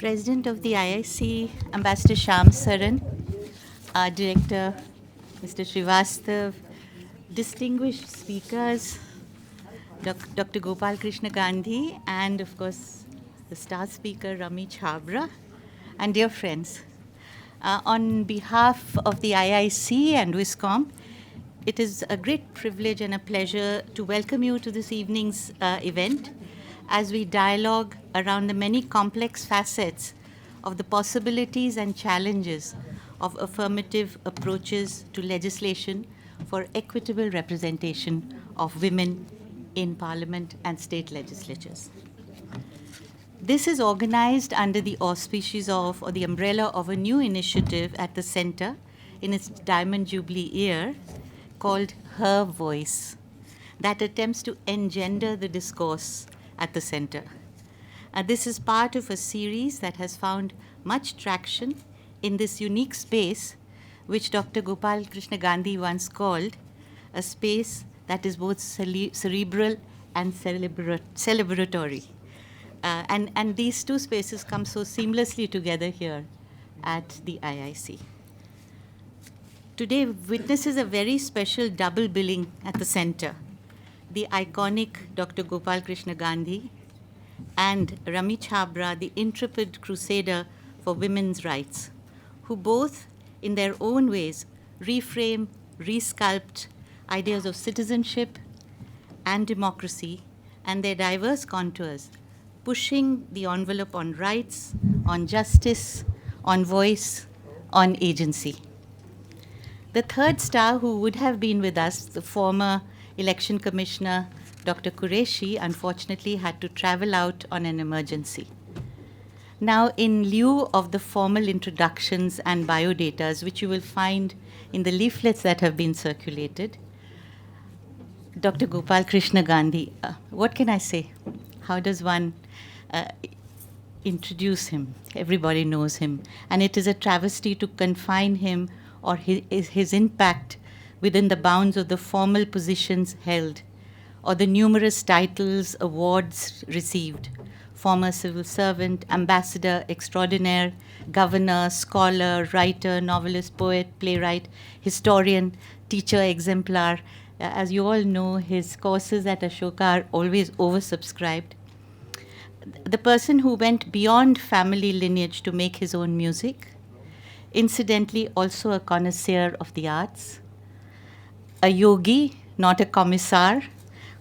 President of the IIC, Ambassador Shyam Saran, our Director, Mr. Srivastav, distinguished speakers, Dr. Gopalkrishna Gandhi, and of course, the star speaker, Rami Chhabra, and dear friends. On behalf of the IIC and WISCOM, it is a great privilege and a pleasure to welcome you to this evening's event as we dialogue around the many complex facets of the possibilities and challenges of affirmative approaches to legislation for equitable representation of women in Parliament and state legislatures. This is organized under the auspices of, or the umbrella of, a new initiative at the Centre in its Diamond Jubilee year called Her Voice, that attempts to engender the discourse at the Centre. This is part of a series that has found much traction in this unique space, which Dr. Gopalkrishna Gandhi once called a space that is both cerebral and celebratory. And these two spaces come so seamlessly together here at the IIC. Today witnesses a very special double billing at the Centre. The iconic Dr. Gopalkrishna Gandhi and Rami Chhabra, the intrepid crusader for women's rights, who both, in their own ways, reframe, resculpt ideas of citizenship and democracy and their diverse contours, pushing the envelope on rights, on justice, on voice, on agency. The third star who would have been with us, the former Election Commissioner, Dr. Qureshi, unfortunately had to travel out on an emergency. Now, in lieu of the formal introductions and biodatas, which you will find in the leaflets that have been circulated, Dr. Gopalkrishna Gandhi, what can I say? How does one introduce him? Everybody knows him. And it is a travesty to confine him or his impact within the bounds of the formal positions held or the numerous titles, awards received: former civil servant, ambassador extraordinaire, governor, scholar, writer, novelist, poet, playwright, historian, teacher exemplar. As you all know, his courses at Ashoka are always oversubscribed. The person who went beyond family lineage to make his own music, incidentally also a connoisseur of the arts, a yogi, not a commissar,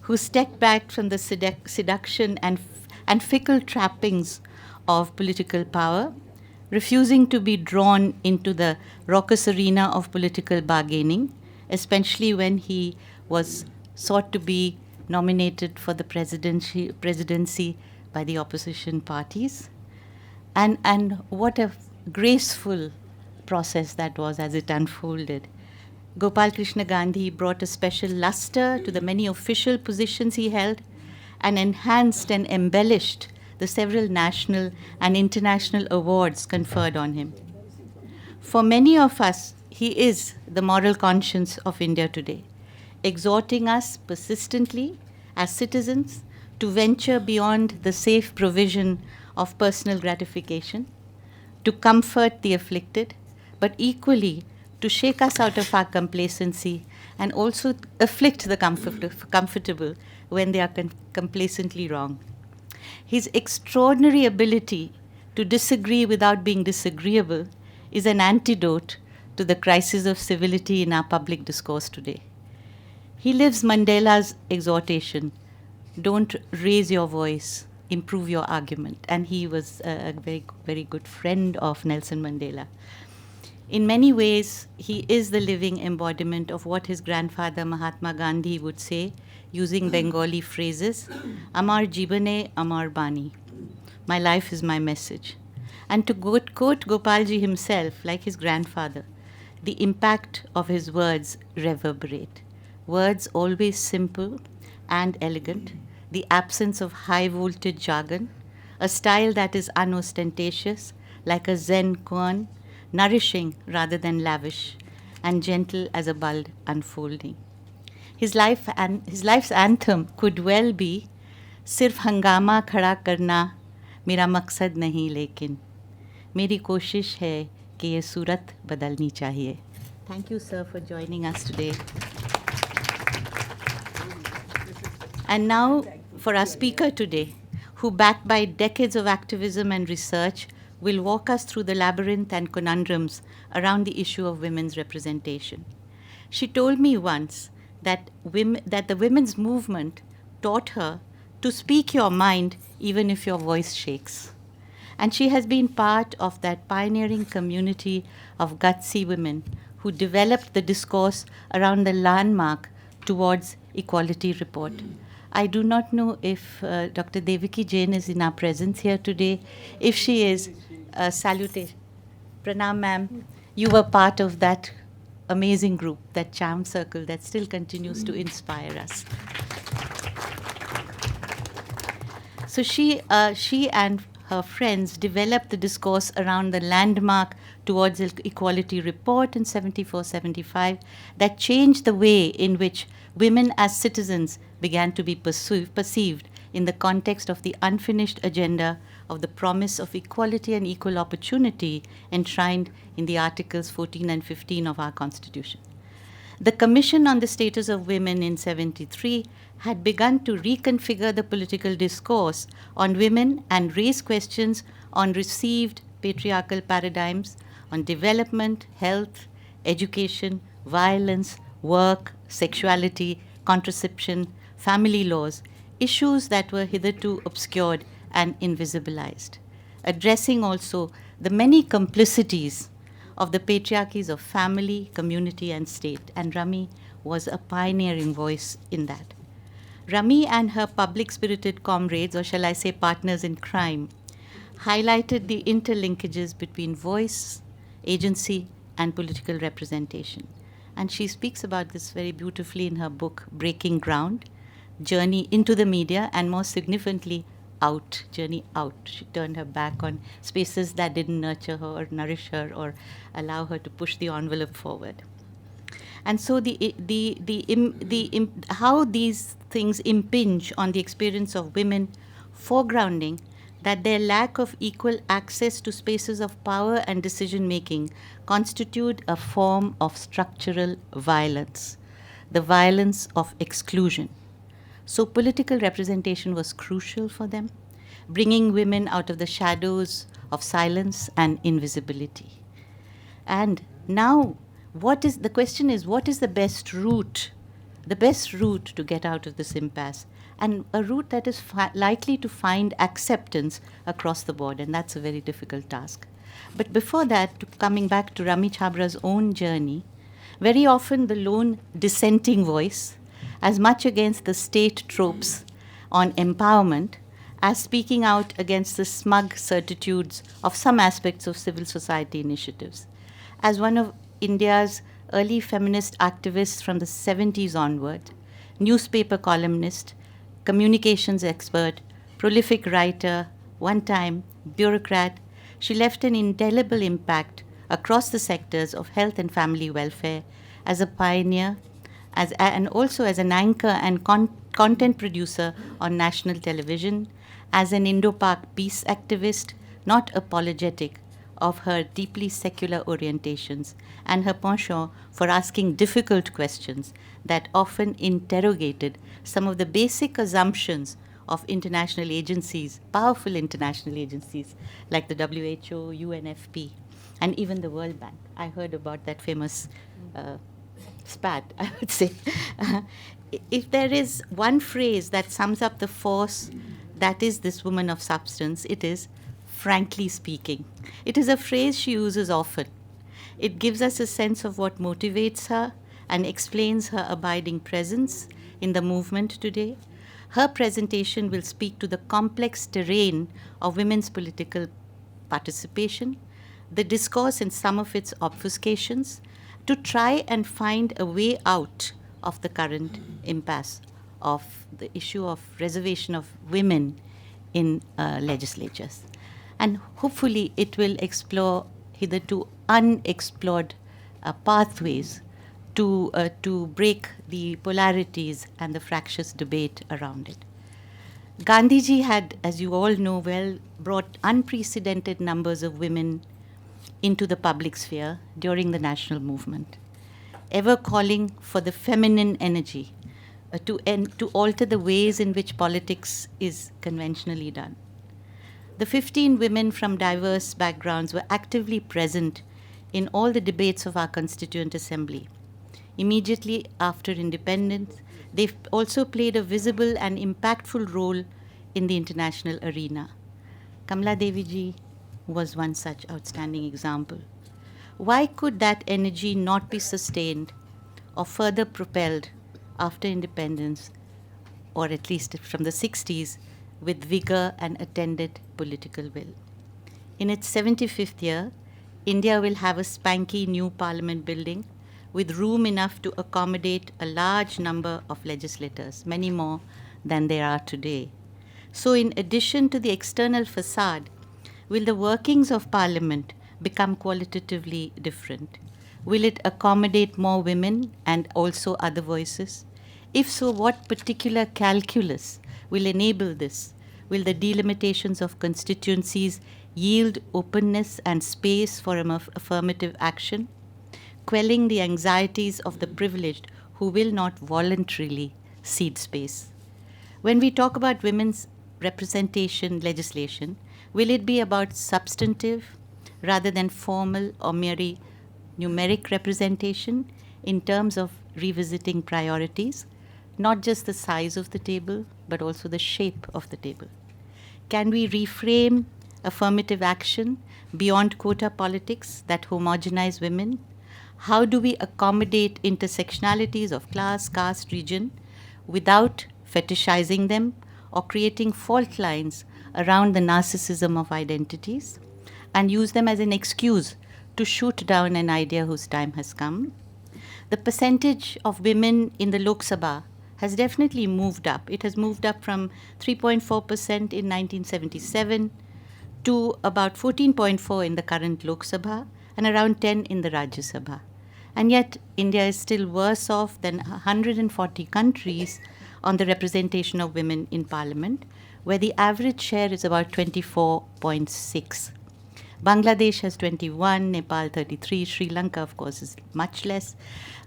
who stepped back from the seduction and fickle trappings of political power, refusing to be drawn into the raucous arena of political bargaining, especially when he was sought to be nominated for the presidency by the opposition parties. And what a graceful process that was as it unfolded. Gopalkrishna Gandhi brought a special luster to the many official positions he held and enhanced and embellished the several national and international awards conferred on him. For many of us, he is the moral conscience of India today, exhorting us persistently as citizens to venture beyond the safe provision of personal gratification, to comfort the afflicted, but equally to shake us out of our complacency and also afflict the comfortable when they are complacently wrong. His extraordinary ability to disagree without being disagreeable is an antidote to the crisis of civility in our public discourse today. He lives Mandela's exhortation: don't raise your voice, improve your argument. And he was a very, very good friend of Nelson Mandela. In many ways, he is the living embodiment of what his grandfather Mahatma Gandhi would say, using Bengali phrases: Amar Jibane, Amar Bani. My life is my message. And to quote Gopalji himself, like his grandfather, the impact of his words reverberate. Words always simple and elegant, the absence of high-voltage jargon, a style that is unostentatious, like a Zen koan, nourishing rather than lavish, and gentle as a bud unfolding. His life's anthem could well be, Sirf hangama khada karna, mera maqsad nahi lekin. मेरी कोशिश है कि ये सूरत बदलनी चाहिए. Thank you, sir, for joining us today. And now for our speaker today, who, backed by decades of activism and research, will walk us through the labyrinth and conundrums around the issue of women's representation. She told me once that the women's movement taught her to speak your mind even if your voice shakes. And she has been part of that pioneering community of gutsy women who developed the discourse around the landmark towards Equality Report. I do not know if Dr. Devaki Jain is in our presence here today. If she is, salutation. Pranam, ma'am. You were part of that amazing group, that charm circle that still continues to inspire us. So she and her friends developed the discourse around the landmark towards Equality Report in 74-75 that changed the way in which women as citizens began to be perceived in the context of the unfinished agenda of the promise of equality and equal opportunity enshrined in the Articles 14 and 15 of our Constitution. The Commission on the Status of Women in 73 had begun to reconfigure the political discourse on women and raise questions on received patriarchal paradigms, on development, health, education, violence, work, sexuality, contraception, family laws, issues that were hitherto obscured and invisibilized, addressing also the many complicities of the patriarchies of family, community, and state. And Rami was a pioneering voice in that. Rami and her public-spirited comrades, or shall I say partners in crime, highlighted the interlinkages between voice, agency, and political representation. And she speaks about this very beautifully in her book, Breaking Ground, Journey into the Media, and more significantly, Journey Out. She turned her back on spaces that didn't nurture her or nourish her or allow her to push the envelope forward. And so how these things impinge on the experience of women, foregrounding that their lack of equal access to spaces of power and decision-making constitute a form of structural violence, the violence of exclusion. So political representation was crucial for them, bringing women out of the shadows of silence and invisibility. And now, the question is, what is the best route to get out of this impasse? And a route that is likely to find acceptance across the board, and that's a very difficult task. But before that, coming back to Rami Chhabra's own journey, very often the lone dissenting voice, as much against the state tropes on empowerment as speaking out against the smug certitudes of some aspects of civil society initiatives. As one of India's early feminist activists from the 70s onward, newspaper columnist, communications expert, prolific writer, one-time bureaucrat, she left an indelible impact across the sectors of health and family welfare as a pioneer, and also as an anchor and content producer on national television, as an Indo-Pak peace activist, not apologetic of her deeply secular orientations and her penchant for asking difficult questions that often interrogated some of the basic assumptions of international agencies, powerful international agencies like the WHO, UNFP, and even the World Bank. I heard about that famous spat, I would say. If there is one phrase that sums up the force that is this woman of substance, it is, frankly speaking. It is a phrase she uses often. It gives us a sense of what motivates her and explains her abiding presence in the movement today. Her presentation will speak to the complex terrain of women's political participation, the discourse and some of its obfuscations, to try and find a way out of the current impasse of the issue of reservation of women in legislatures. And hopefully it will explore hitherto unexplored pathways to break the polarities and the fractious debate around it. Gandhiji had, as you all know well, brought unprecedented numbers of women into the public sphere during the national movement, ever calling for the feminine energy to alter the ways in which politics is conventionally done. The 15 women from diverse backgrounds were actively present in all the debates of our Constituent Assembly. Immediately after independence, they also played a visible and impactful role in the international arena. Kamala Devi ji was one such outstanding example. Why could that energy not be sustained or further propelled after independence, or at least from the 60s, with vigor and attended political will? In its 75th year, India will have a spanky new parliament building with room enough to accommodate a large number of legislators, many more than there are today. So, in addition to the external facade, will the workings of Parliament become qualitatively different? Will it accommodate more women and also other voices? If so, what particular calculus will enable this? Will the delimitations of constituencies yield openness and space for affirmative action, quelling the anxieties of the privileged who will not voluntarily cede space? When we talk about women's representation legislation, will it be about substantive rather than formal or merely numeric representation in terms of revisiting priorities, not just the size of the table, but also the shape of the table? Can we reframe affirmative action beyond quota politics that homogenize women? How do we accommodate intersectionalities of class, caste, region without fetishizing them or creating fault lines around the narcissism of identities and use them as an excuse to shoot down an idea whose time has come? The percentage of women in the Lok Sabha has definitely moved up. It has moved up from 3.4% in 1977 to about 14.4 in the current Lok Sabha and around 10 in the Rajya Sabha. And yet, India is still worse off than 140 countries on the representation of women in parliament, where the average share is about 24.6. Bangladesh has 21, Nepal 33, Sri Lanka, of course, is much less,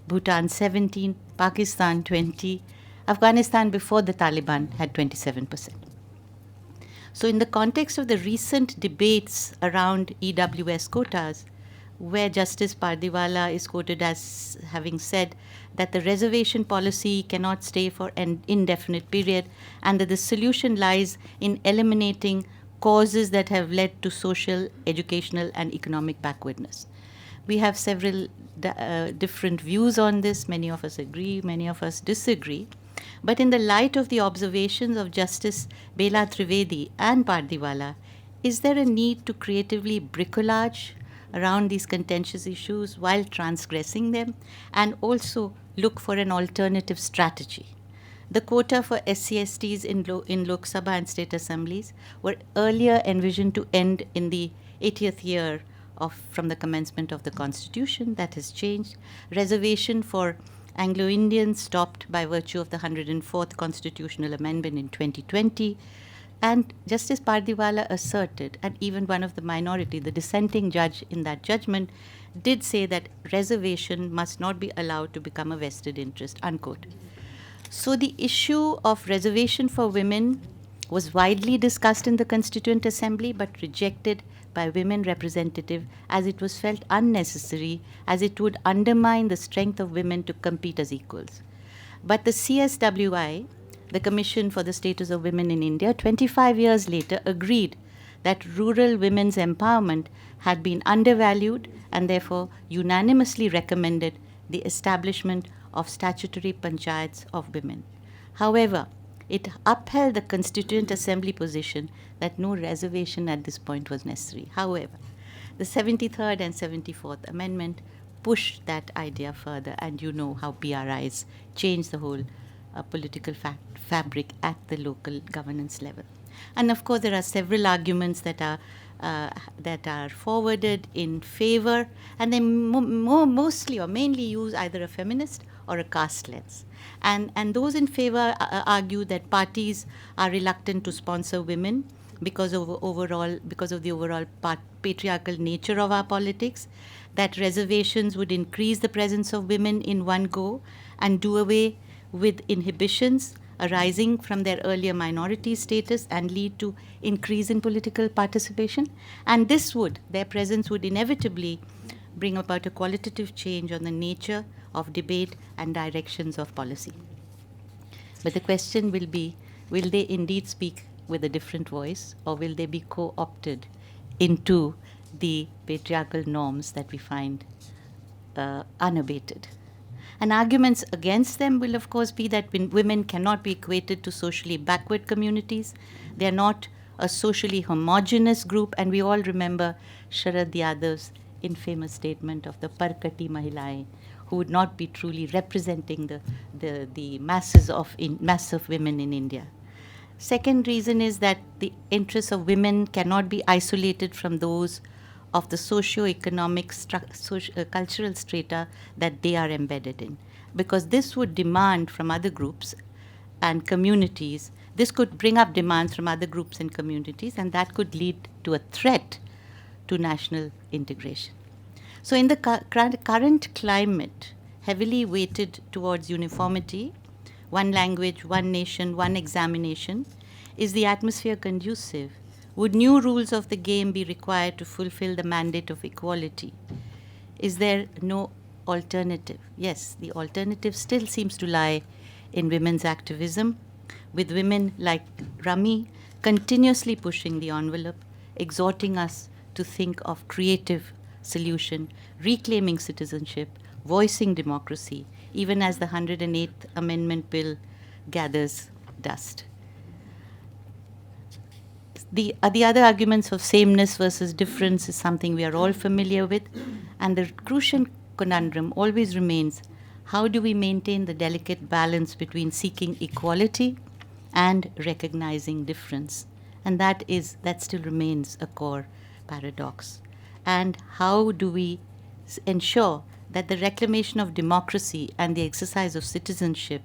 Bhutan 17, Pakistan 20, Afghanistan before the Taliban had 27%. So in the context of the recent debates around EWS quotas, where Justice Pardiwala is quoted as having said that the reservation policy cannot stay for an indefinite period and that the solution lies in eliminating causes that have led to social, educational, and economic backwardness. We have several different views on this. Many of us agree, many of us disagree. But in the light of the observations of Justice Bela Trivedi and Pardiwala, is there a need to creatively bricolage around these contentious issues while transgressing them, and also look for an alternative strategy? The quota for SC/STs in Lok Sabha and state assemblies were earlier envisioned to end in the 80th year from the commencement of the Constitution. That has changed. Reservation for Anglo-Indians stopped by virtue of the 104th Constitutional Amendment in 2020. And Justice Pardiwala asserted, and even one of the minority, the dissenting judge in that judgment, did say that reservation must not be allowed to become a vested interest, unquote. So the issue of reservation for women was widely discussed in the Constituent Assembly but rejected by women representative as it was felt unnecessary, as it would undermine the strength of women to compete as equals. But the CSWI, the Commission for the Status of Women in India, 25 years later agreed that rural women's empowerment had been undervalued and therefore unanimously recommended the establishment of statutory panchayats of women. However, it upheld the Constituent Assembly position that no reservation at this point was necessary. However, the 73rd and 74th Amendment pushed that idea further, and you know how PRIs changed the whole political fabric at the local governance level. And of course, there are several arguments that are forwarded in favor, and they mostly or mainly use either a feminist or a caste lens. And those in favor argue that parties are reluctant to sponsor women because of the overall patriarchal nature of our politics, that reservations would increase the presence of women in one go and do away with inhibitions arising from their earlier minority status and lead to increase in political participation. And their presence would inevitably bring about a qualitative change on the nature of debate and directions of policy. But the question will be, will they indeed speak with a different voice, or will they be co-opted into the patriarchal norms that we find unabated? And arguments against them will, of course, be that women cannot be equated to socially backward communities. They are not a socially homogeneous group, and we all remember Sharad Yadav's infamous statement of the Parkati Mahilaएं, who would not be truly representing the masses of women in India. Second reason is that the interests of women cannot be isolated from those of the socio-economic, cultural strata that they are embedded in. Because this would demand from other groups and communities, this could bring up demands from other groups and communities, and that could lead to a threat to national integration. So in the current climate, heavily weighted towards uniformity, one language, one nation, one examination, is the atmosphere conducive? Would new rules of the game be required to fulfill the mandate of equality? Is there no alternative? Yes, the alternative still seems to lie in women's activism, with women like Rami continuously pushing the envelope, exhorting us to think of creative solution, reclaiming citizenship, voicing democracy, even as the 108th Amendment Bill gathers dust. The other arguments of sameness versus difference is something we are all familiar with, and the crucial conundrum always remains, how do we maintain the delicate balance between seeking equality and recognizing difference? And that still remains a core paradox. And how do we ensure that the reclamation of democracy and the exercise of citizenship,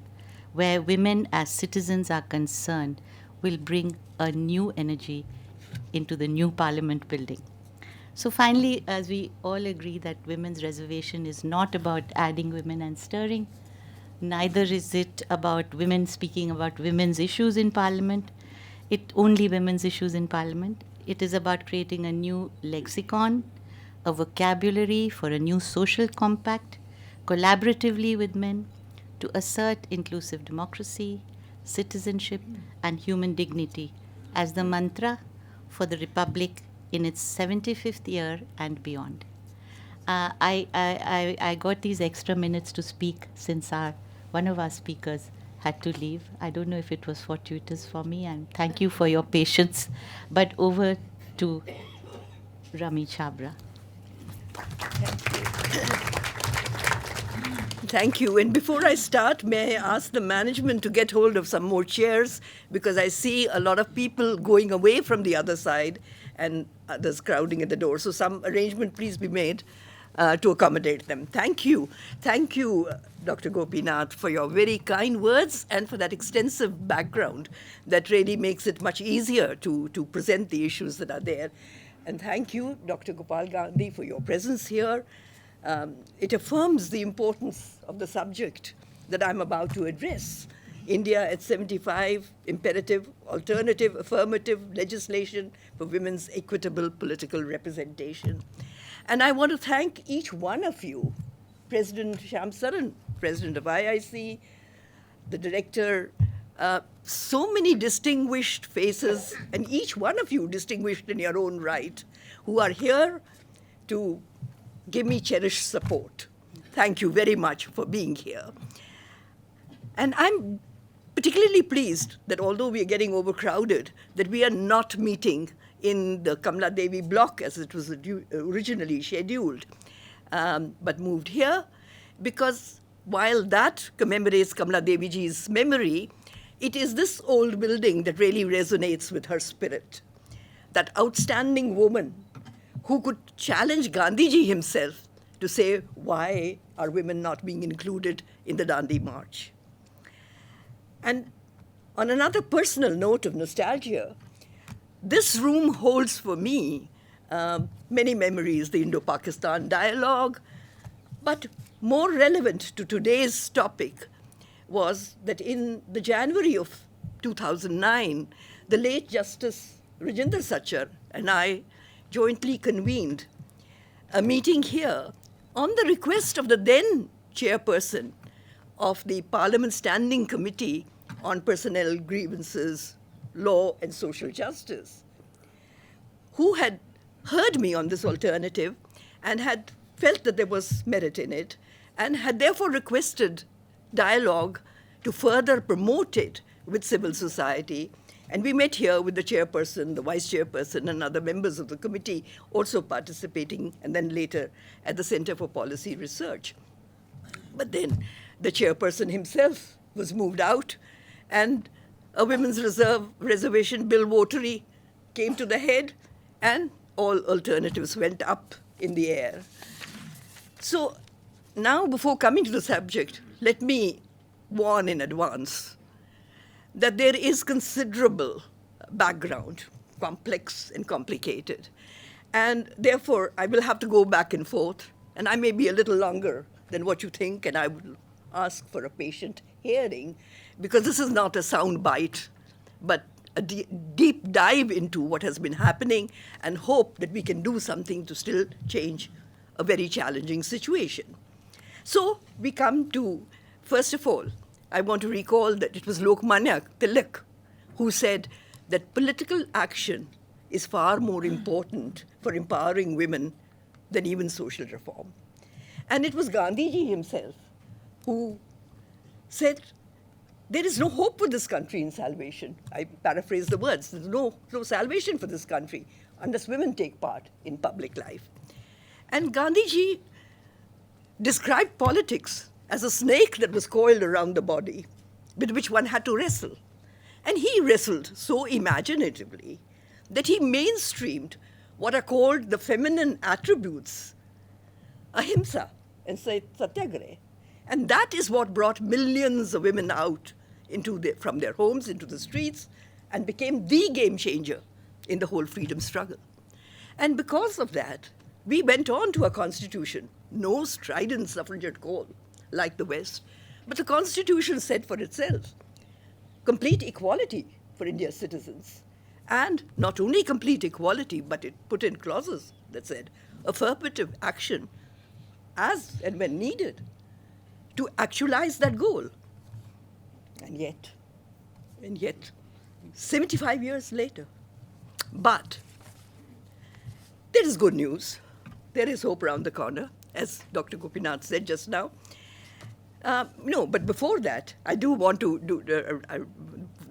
where women as citizens are concerned, will bring a new energy into the new Parliament building? So finally, as we all agree that women's reservation is not about adding women and stirring, neither is it about women speaking about women's issues in Parliament, only women's issues in Parliament. It is about creating a new lexicon, a vocabulary for a new social compact, collaboratively with men, to assert inclusive democracy, citizenship, and human dignity as the mantra for the Republic in its 75th year and beyond. I got these extra minutes to speak since one of our speakers had to leave. I don't know if it was fortuitous for me, and thank you for your patience. But over to Rami Chhabra. Thank you. And before I start, may I ask the management to get hold of some more chairs, because I see a lot of people going away from the other side and others crowding at the door. So some arrangement please be made to accommodate them. Thank you. Thank you, Dr. Gopinath, for your very kind words and for that extensive background that really makes it much easier to present the issues that are there. And thank you, Dr. Gopal Gandhi, for your presence here. It affirms the importance of the subject that I'm about to address. India at 75, imperative, alternative, affirmative legislation for women's equitable political representation. And I want to thank each one of you, President Shyam Saran, President of IIC, the director, so many distinguished faces, and each one of you distinguished in your own right, who are here to give me cherished support. Thank you very much for being here. And I'm particularly pleased that although we are getting overcrowded, that we are not meeting in the Kamala Devi block as it was originally scheduled, but moved here, because while that commemorates Kamala Devi ji's memory, it is this old building that really resonates with her spirit. That outstanding woman who could challenge Gandhiji himself to say why are women not being included in the Dandi March. And on another personal note of nostalgia, this room holds for me many memories, the Indo-Pakistan dialogue, but more relevant to today's topic was that in the January of 2009, the late Justice Rajinder Sachar and I jointly convened a meeting here on the request of the then chairperson of the Parliament Standing Committee on Personnel Grievances, Law and Social Justice, who had heard me on this alternative and had felt that there was merit in it and had therefore requested dialogue to further promote it with civil society. And we met here with the chairperson, the vice chairperson, and other members of the committee also participating, and then later at the Center for Policy Research. But then the chairperson himself was moved out, and a women's reservation bill votary came to the head, and all alternatives went up in the air. So now, before coming to the subject, let me warn in advance that there is considerable background, complex and complicated. And therefore, I will have to go back and forth, and I may be a little longer than what you think, and I will ask for a patient hearing, because this is not a sound bite, but a deep dive into what has been happening, and hope that we can do something to still change a very challenging situation. So we come to, first of all, I want to recall that it was Lokmanya Tilak who said that political action is far more important for empowering women than even social reform. And it was Gandhiji himself who said, there is no hope for this country in salvation. I paraphrase the words. There's no salvation for this country unless women take part in public life. And Gandhiji described politics as a snake that was coiled around the body, with which one had to wrestle. And he wrestled so imaginatively that he mainstreamed what are called the feminine attributes, ahimsa and satyagraha. And that is what brought millions of women out from their homes into the streets and became the game changer in the whole freedom struggle. And because of that, we went on to a constitution, no strident suffragette call like the West, but the constitution said for itself, complete equality for India's citizens. And not only complete equality, but it put in clauses that said affirmative action as and when needed to actualize that goal. And yet, 75 years later. But there is good news. There is hope around the corner, as Dr. Gopinath said just now. No, but before that, I do want to do,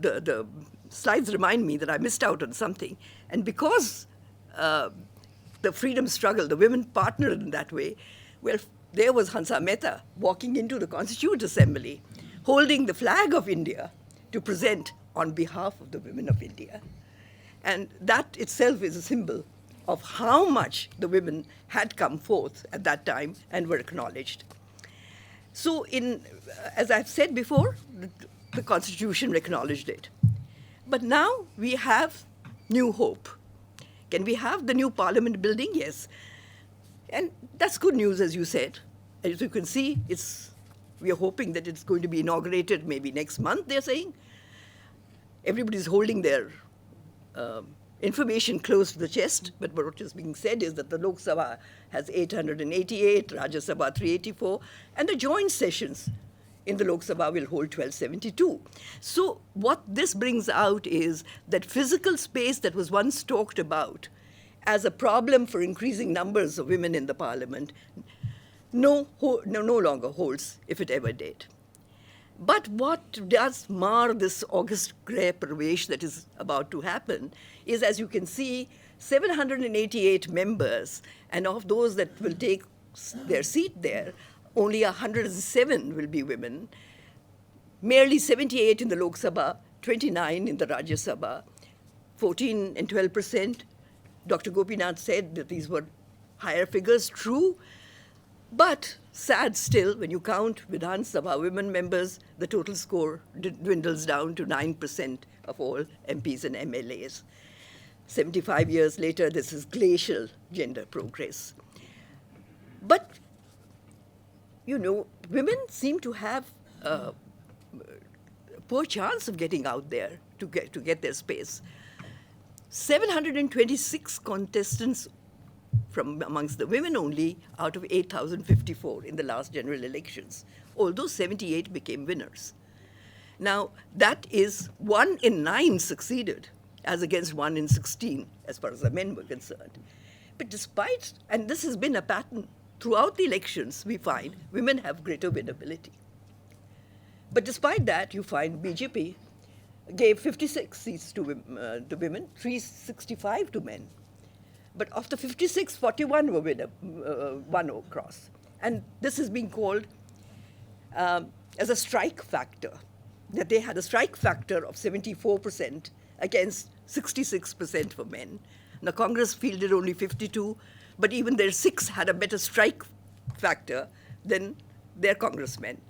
the slides remind me that I missed out on something. And because the freedom struggle, the women partnered in that way, well, there was Hansa Mehta walking into the Constituent Assembly, holding the flag of India to present on behalf of the women of India. And that itself is a symbol of how much the women had come forth at that time and were acknowledged. So as I've said before, the Constitution acknowledged it. But now we have new hope. Can we have the new Parliament building? Yes. And that's good news, as you said. As you can see, we are hoping that it's going to be inaugurated maybe next month, they're saying. Everybody's holding their information close to the chest, but what is being said is that the Lok Sabha has 888, Rajya Sabha 384, and the joint sessions in the Lok Sabha will hold 1272. So what this brings out is that physical space that was once talked about as a problem for increasing numbers of women in the parliament no longer holds, if it ever did. But what does mar this august Greh Pravesh that is about to happen is, as you can see, 788 members, and of those that will take their seat there, only 107 will be women, merely 78 in the Lok Sabha, 29 in the Rajya Sabha, 14 and 12%. Dr. Gopinath said that these were higher figures, true, But sad still, when you count Vidhan Sabha women members, the total score dwindles down to 9% of all MPs and MLAs. 75 years later, this is glacial gender progress. But, you know, women seem to have a poor chance of getting out there to get their space. 726 contestants from amongst the women only out of 8,054 in the last general elections, although 78 became winners. Now, that is 1 in 9 succeeded, as against 1 in 16, as far as the men were concerned. But despite, and this has been a pattern, throughout the elections, we find women have greater winnability. But despite that, you find BJP gave 56 seats to women, 365 to men. But of the 56, 41 were won across. And this is being called as a strike factor, that they had a strike factor of 74% against 66% for men. Now, Congress fielded only 52, but even their 6 had a better strike factor than their congressmen.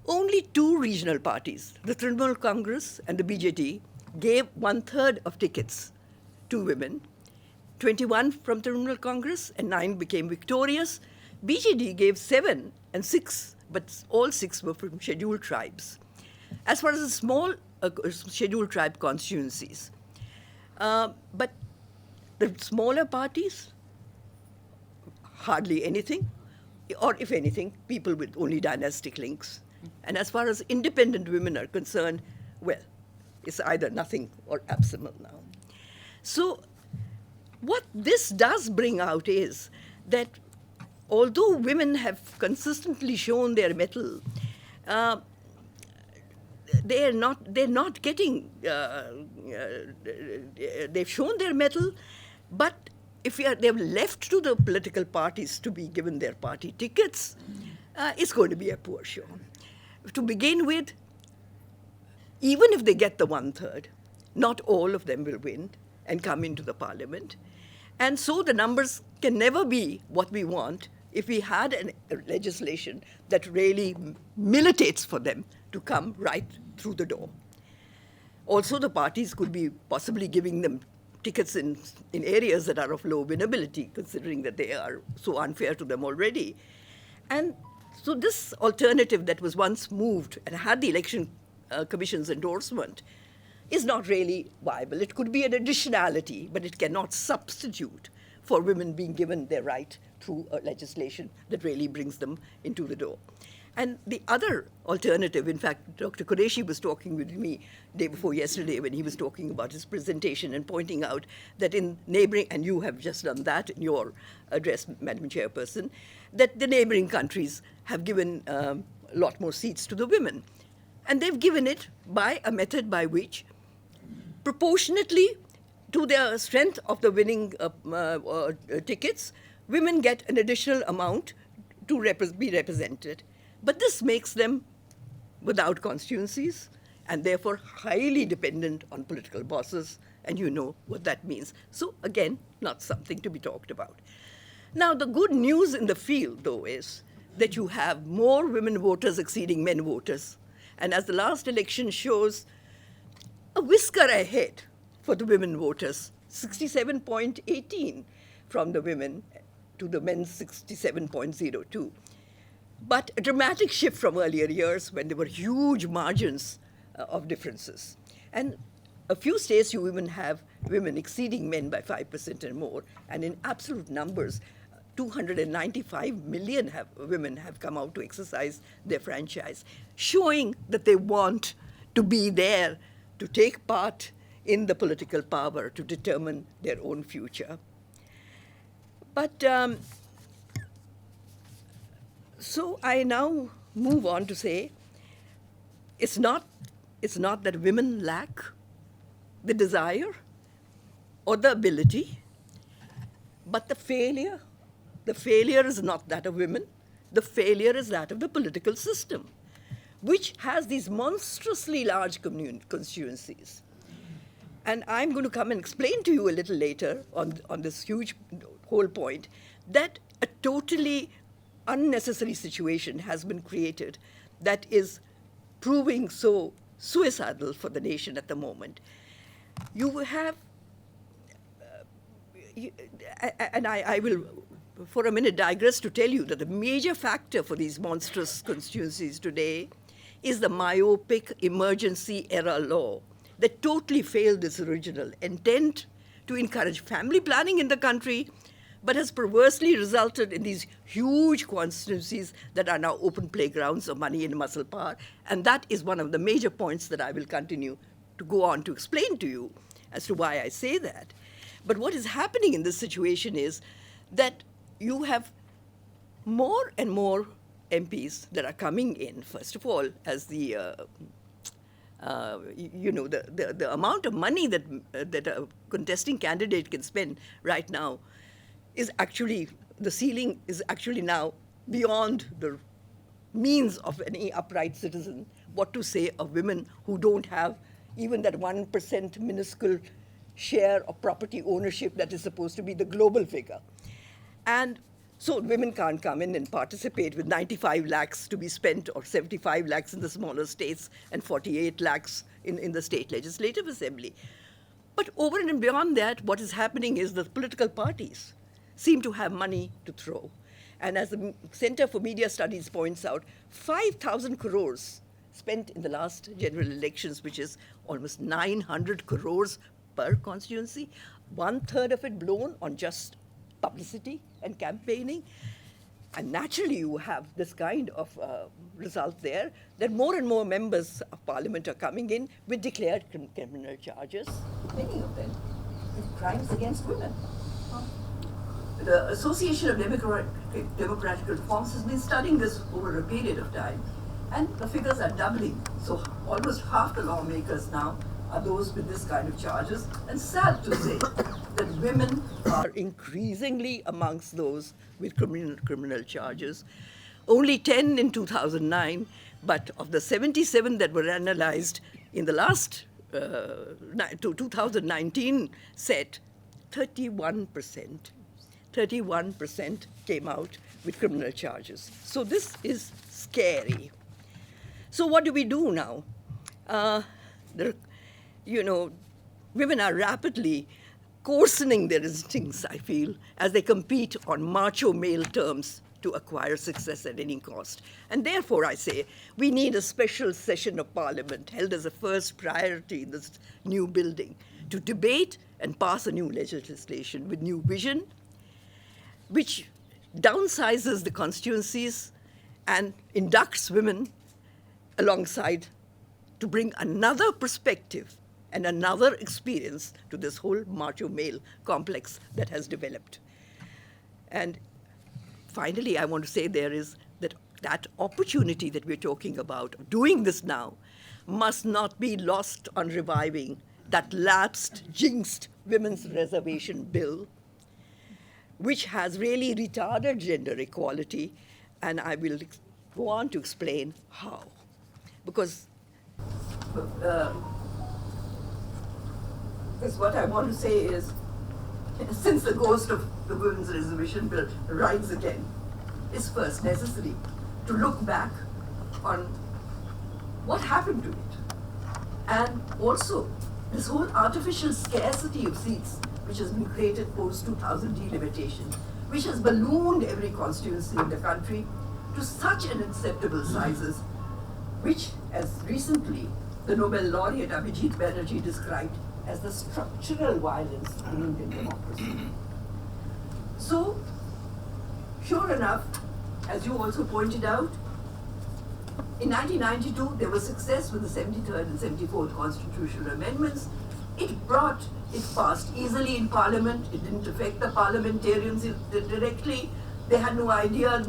Only 2 regional parties, the Trinamool Congress and the BJP, gave 1/3 of tickets to women. 21 from Trinamool Congress and 9 became victorious. BJD gave 7 and 6, but all 6 were from scheduled tribes. As far as the small scheduled tribe constituencies, but the smaller parties, hardly anything, or if anything, people with only dynastic links. And as far as independent women are concerned, well, it's either nothing or abysmal now. So what this does bring out is that although women have consistently shown their mettle, they're not getting, they've shown their mettle, but if they're left to the political parties to be given their party tickets, it's going to be a poor show. To begin with, even if they get the 1/3, not all of them will win and come into the parliament. And so the numbers can never be what we want if we had a legislation that really militates for them to come right through the door. Also, the parties could be possibly giving them tickets in areas that are of low winnability, considering that they are so unfair to them already. And so this alternative that was once moved and had the Election Commission's endorsement is not really viable. It could be an additionality, but it cannot substitute for women being given their right through a legislation that really brings them into the door. And the other alternative, in fact, Dr. Qureshi was talking with me day before yesterday when he was talking about his presentation and pointing out that in neighboring, and you have just done that in your address, Madam Chairperson, that the neighboring countries have given a lot more seats to the women. And they've given it by a method by which, proportionately to the strength of the winning tickets, women get an additional amount to be represented. But this makes them without constituencies and therefore highly dependent on political bosses, and you know what that means. So again, not something to be talked about. Now, the good news in the field, though, is that you have more women voters exceeding men voters. And as the last election shows, a whisker ahead for the women voters, 67.18 from the women to the men's 67.02. But a dramatic shift from earlier years when there were huge margins of differences. And a few states you even have women exceeding men by 5% and more. And in absolute numbers, 295 million women have come out to exercise their franchise, showing that they want to be there to take part in the political power to determine their own future. But so I now move on to say it's not that women lack the desire or the ability, but the failure is not that of women. The failure is that of the political system, which has these monstrously large constituencies. And I'm going to come and explain to you a little later on this huge whole point that a totally unnecessary situation has been created that is proving so suicidal for the nation at the moment. You have, and I will for a minute digress to tell you that the major factor for these monstrous constituencies today is the myopic emergency era law that totally failed its original intent to encourage family planning in the country, but has perversely resulted in these huge constituencies that are now open playgrounds of money and muscle power. And that is one of the major points that I will continue to go on to explain to you as to why I say that. But what is happening in this situation is that you have more and more MPs that are coming in, first of all, as the the amount of money that a contesting candidate can spend right now is actually, the ceiling is actually now beyond the means of any upright citizen. What to say of women who don't have even that 1% minuscule share of property ownership that is supposed to be the global figure. And so women can't come in and participate with 95 lakhs to be spent, or 75 lakhs in the smaller states and 48 lakhs in the state legislative assembly. But over and beyond that, what is happening is the political parties seem to have money to throw. And as the Center for Media Studies points out, 5,000 crores spent in the last general elections, which is almost 900 crores per constituency, 1/3 of it blown on just publicity and campaigning. And naturally, you have this kind of result there, that more and more members of parliament are coming in with declared criminal charges, many of them with crimes against women. The Association of Democratic Reforms has been studying this over a period of time, and the figures are doubling. So almost half the lawmakers now are those with this kind of charges. And sad to say that women are increasingly amongst those with criminal charges. Only 10 in 2009, but of the 77 that were analyzed in the last 2019 set, 31% came out with criminal charges. So this is scary. So what do we do now? Women are rapidly coarsening their instincts, I feel, as they compete on macho male terms to acquire success at any cost. And therefore, I say, we need a special session of Parliament held as a first priority in this new building to debate and pass a new legislation with new vision, which downsizes the constituencies and inducts women alongside to bring another perspective and another experience to this whole macho male complex that has developed. And finally, I want to say there is that opportunity that we're talking about, doing this now, must not be lost on reviving that lapsed, jinxed Women's Reservation Bill, which has really retarded gender equality, and I will go on to explain how. Because what I want to say is, since the ghost of the Women's Reservation Bill rides again, it's first necessary to look back on what happened to it. And also, this whole artificial scarcity of seats, which has been created post-2000 delimitation, which has ballooned every constituency in the country to such unacceptable sizes, which, as recently the Nobel laureate Abhijit Banerjee described as the structural violence in Indian democracy. So, sure enough, as you also pointed out, in 1992, there was success with the 73rd and 74th constitutional amendments. It passed easily in Parliament. It didn't affect the parliamentarians directly. They had no idea.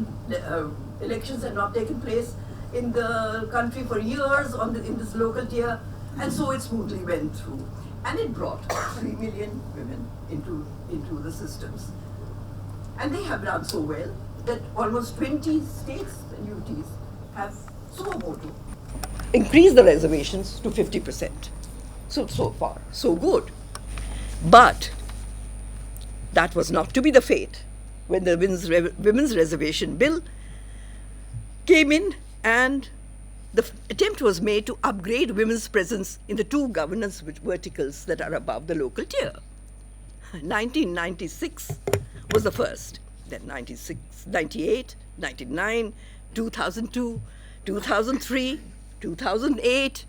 Elections had not taken place in the country for years in this local tier, and so it smoothly went through. And it brought 3 million women into the systems. And they have done so well that almost 20 states and UTs have so voted increase the reservations to 50%. So far, so good. But that was not to be the fate when the Women's Reservation Bill came in, and the attempt was made to upgrade women's presence in the two governance verticals that are above the local tier. 1996 was the first, then 96, 98, 99, 2002, 2003, 2008,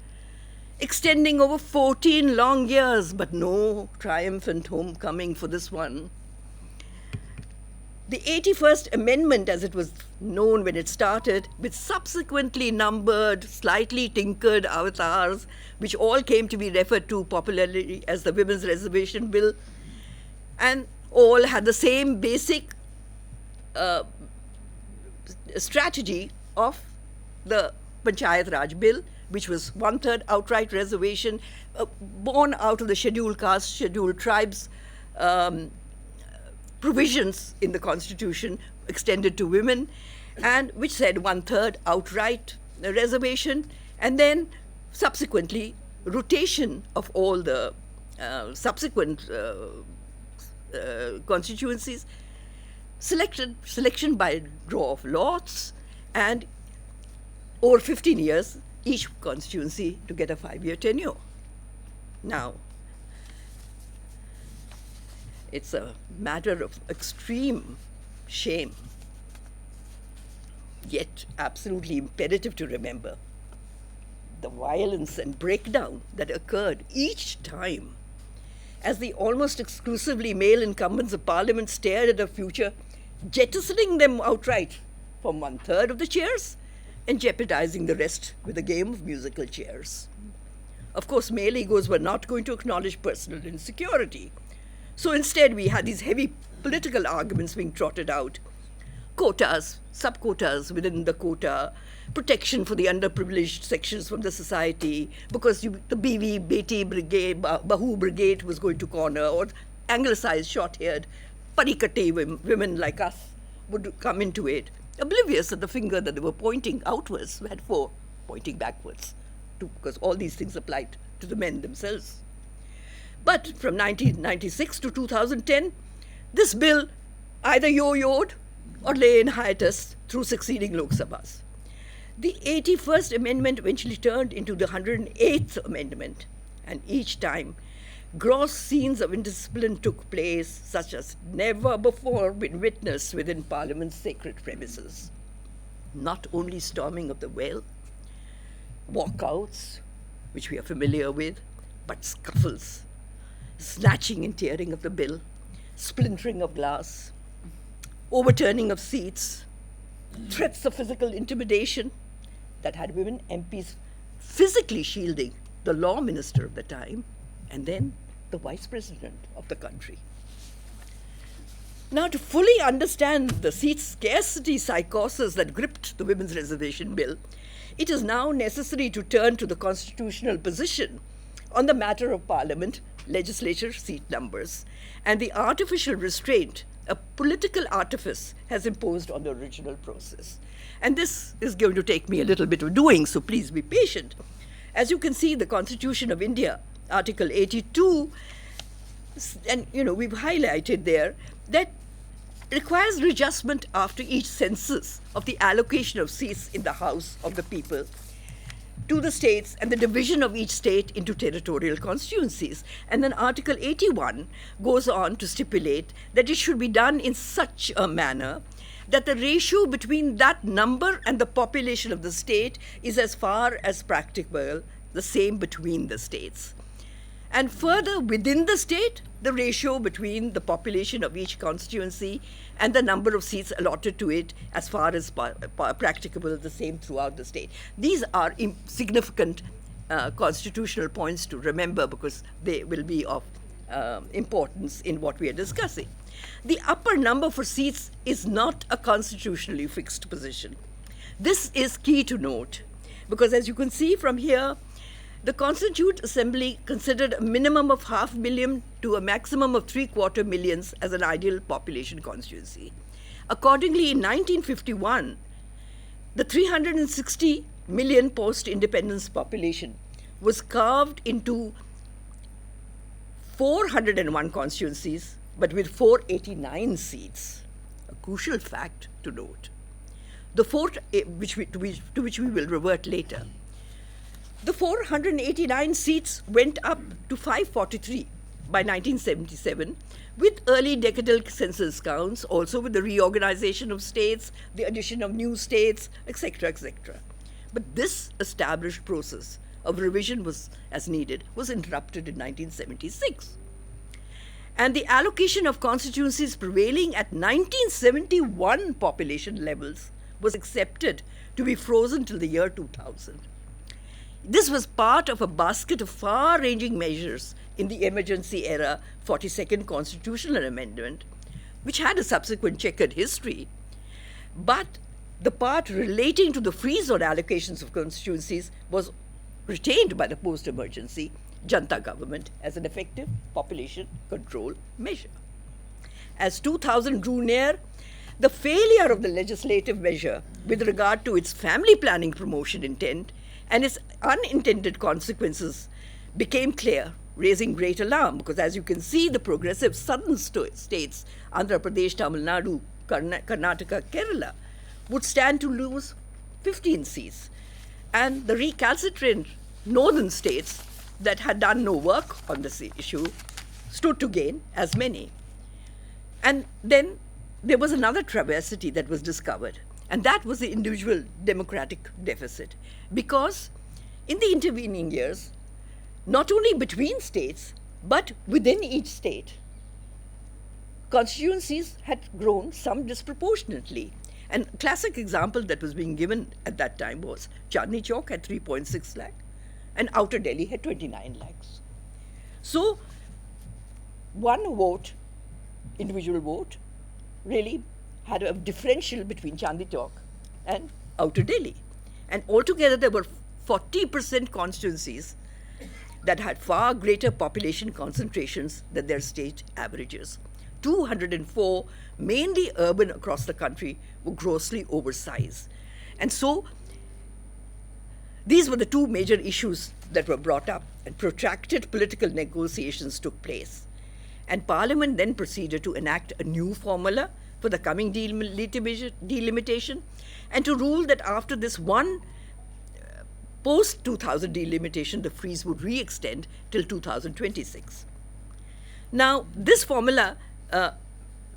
extending over 14 long years, but no triumphant homecoming for this one. The 81st Amendment, as it was known when it started, with subsequently numbered, slightly tinkered avatars, which all came to be referred to popularly as the Women's Reservation Bill, and all had the same basic strategy of the Panchayat Raj Bill, which was 1/3 outright reservation, born out of the scheduled castes, scheduled tribes provisions in the Constitution extended to women, and which said 1/3 outright reservation, and then subsequently rotation of all the subsequent constituencies, selection by draw of lots, and over 15 years, each constituency to get a 5-year tenure. Now, it's a matter of extreme shame, yet absolutely imperative to remember the violence and breakdown that occurred each time as the almost exclusively male incumbents of Parliament stared at a future, jettisoning them outright from 1/3 of the chairs and jeopardizing the rest with a game of musical chairs. Of course, male egos were not going to acknowledge personal insecurity. So instead, we had these heavy political arguments being trotted out. Quotas, sub-quotas within the quota, protection for the underprivileged sections from the society, because the BV, Beti Brigade, Bahu Brigade was going to corner, or anglicized, short-haired, parikate women like us would come into it, oblivious that the finger that they were pointing outwards had 4 pointing backwards, because all these things applied to the men themselves. But from 1996 to 2010, this bill either yo-yoed or lay in hiatus through succeeding Lok Sabhas. The 81st Amendment eventually turned into the 108th Amendment, and each time gross scenes of indiscipline took place such as never before been witnessed within Parliament's sacred premises. Not only storming of the well, walkouts, which we are familiar with, but scuffles, snatching and tearing of the bill, splintering of glass, overturning of seats, threats of physical intimidation that had women MPs physically shielding the law minister of the time and then the vice president of the country. Now, to fully understand the seat scarcity psychosis that gripped the Women's Reservation Bill, it is now necessary to turn to the constitutional position on the matter of Parliament, legislature seat numbers, and the artificial restraint a political artifice has imposed on the original process. And this is going to take me a little bit of doing, so please be patient. As you can see, the Constitution of India, Article 82, and we've highlighted there, that requires readjustment after each census of the allocation of seats in the House of the People to the states and the division of each state into territorial constituencies. And then Article 81 goes on to stipulate that it should be done in such a manner that the ratio between that number and the population of the state is as far as practicable the same between the states. And further, within the state, the ratio between the population of each constituency and the number of seats allotted to it as far as practicable the same throughout the state. These are significant constitutional points to remember because they will be of importance in what we are discussing. The upper number for seats is not a constitutionally fixed position. This is key to note because as you can see from here, the Constituent Assembly considered a minimum of 500,000 to a maximum of 750,000 as an ideal population constituency. Accordingly, in 1951, the 360 million post-independence population was carved into 401 constituencies, but with 489 seats. A crucial fact to note. the four, to which we will revert later. The 489 seats went up to 543 by 1977, with early decadal census counts, also with the reorganization of states, the addition of new states, etc., etc. But this established process of revision as needed was interrupted in 1976. And the allocation of constituencies prevailing at 1971 population levels was accepted to be frozen till the year 2000. This was part of a basket of far-ranging measures in the emergency era 42nd Constitutional Amendment, which had a subsequent checkered history. But the part relating to the freeze on allocations of constituencies was retained by the post-emergency Janta government as an effective population control measure. As 2000 drew near, the failure of the legislative measure with regard to its family planning promotion intent and its unintended consequences became clear, raising great alarm, because as you can see, the progressive southern states, Andhra Pradesh, Tamil Nadu, Karnataka, Kerala, would stand to lose 15 seats. And the recalcitrant northern states that had done no work on this issue stood to gain as many. And then there was another travesty that was discovered, and that was the individual democratic deficit. Because in the intervening years, not only between states, but within each state, constituencies had grown some disproportionately. And a classic example that was being given at that time was Chandni Chowk had 3.6 lakh and Outer Delhi had 29 lakhs. So one vote, individual vote, really had a differential between Chandni Chowk and Outer Delhi. And altogether there were 40% constituencies that had far greater population concentrations than their state averages. 204, mainly urban across the country, were grossly oversized. And so these were the two major issues that were brought up, and protracted political negotiations took place. And Parliament then proceeded to enact a new formula for the coming delimitation, and to rule that after this one post-2000 delimitation, the freeze would re-extend till 2026. Now, this formula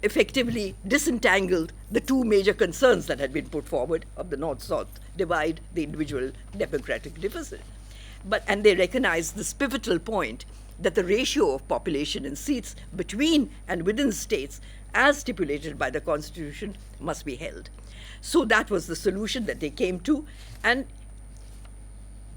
effectively disentangled the two major concerns that had been put forward of the North-South divide, the individual democratic deficit. And they recognized this pivotal point that the ratio of population and seats between and within states, as stipulated by the Constitution, must be held. So that was the solution that they came to. And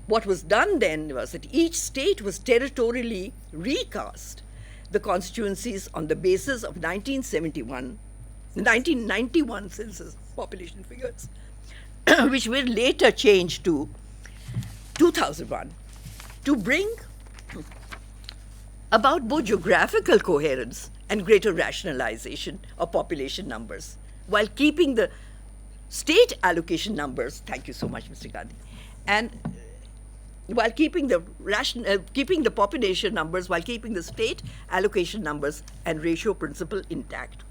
what was done then was that each state was territorially recast the constituencies on the basis of 1991 census population figures, which were later changed to 2001, to bring about both geographical coherence and greater rationalization of population numbers, while keeping the state allocation numbers, thank you so much, Mr. Gandhi, and while keeping the population numbers, while keeping the state allocation numbers and ratio principle intact.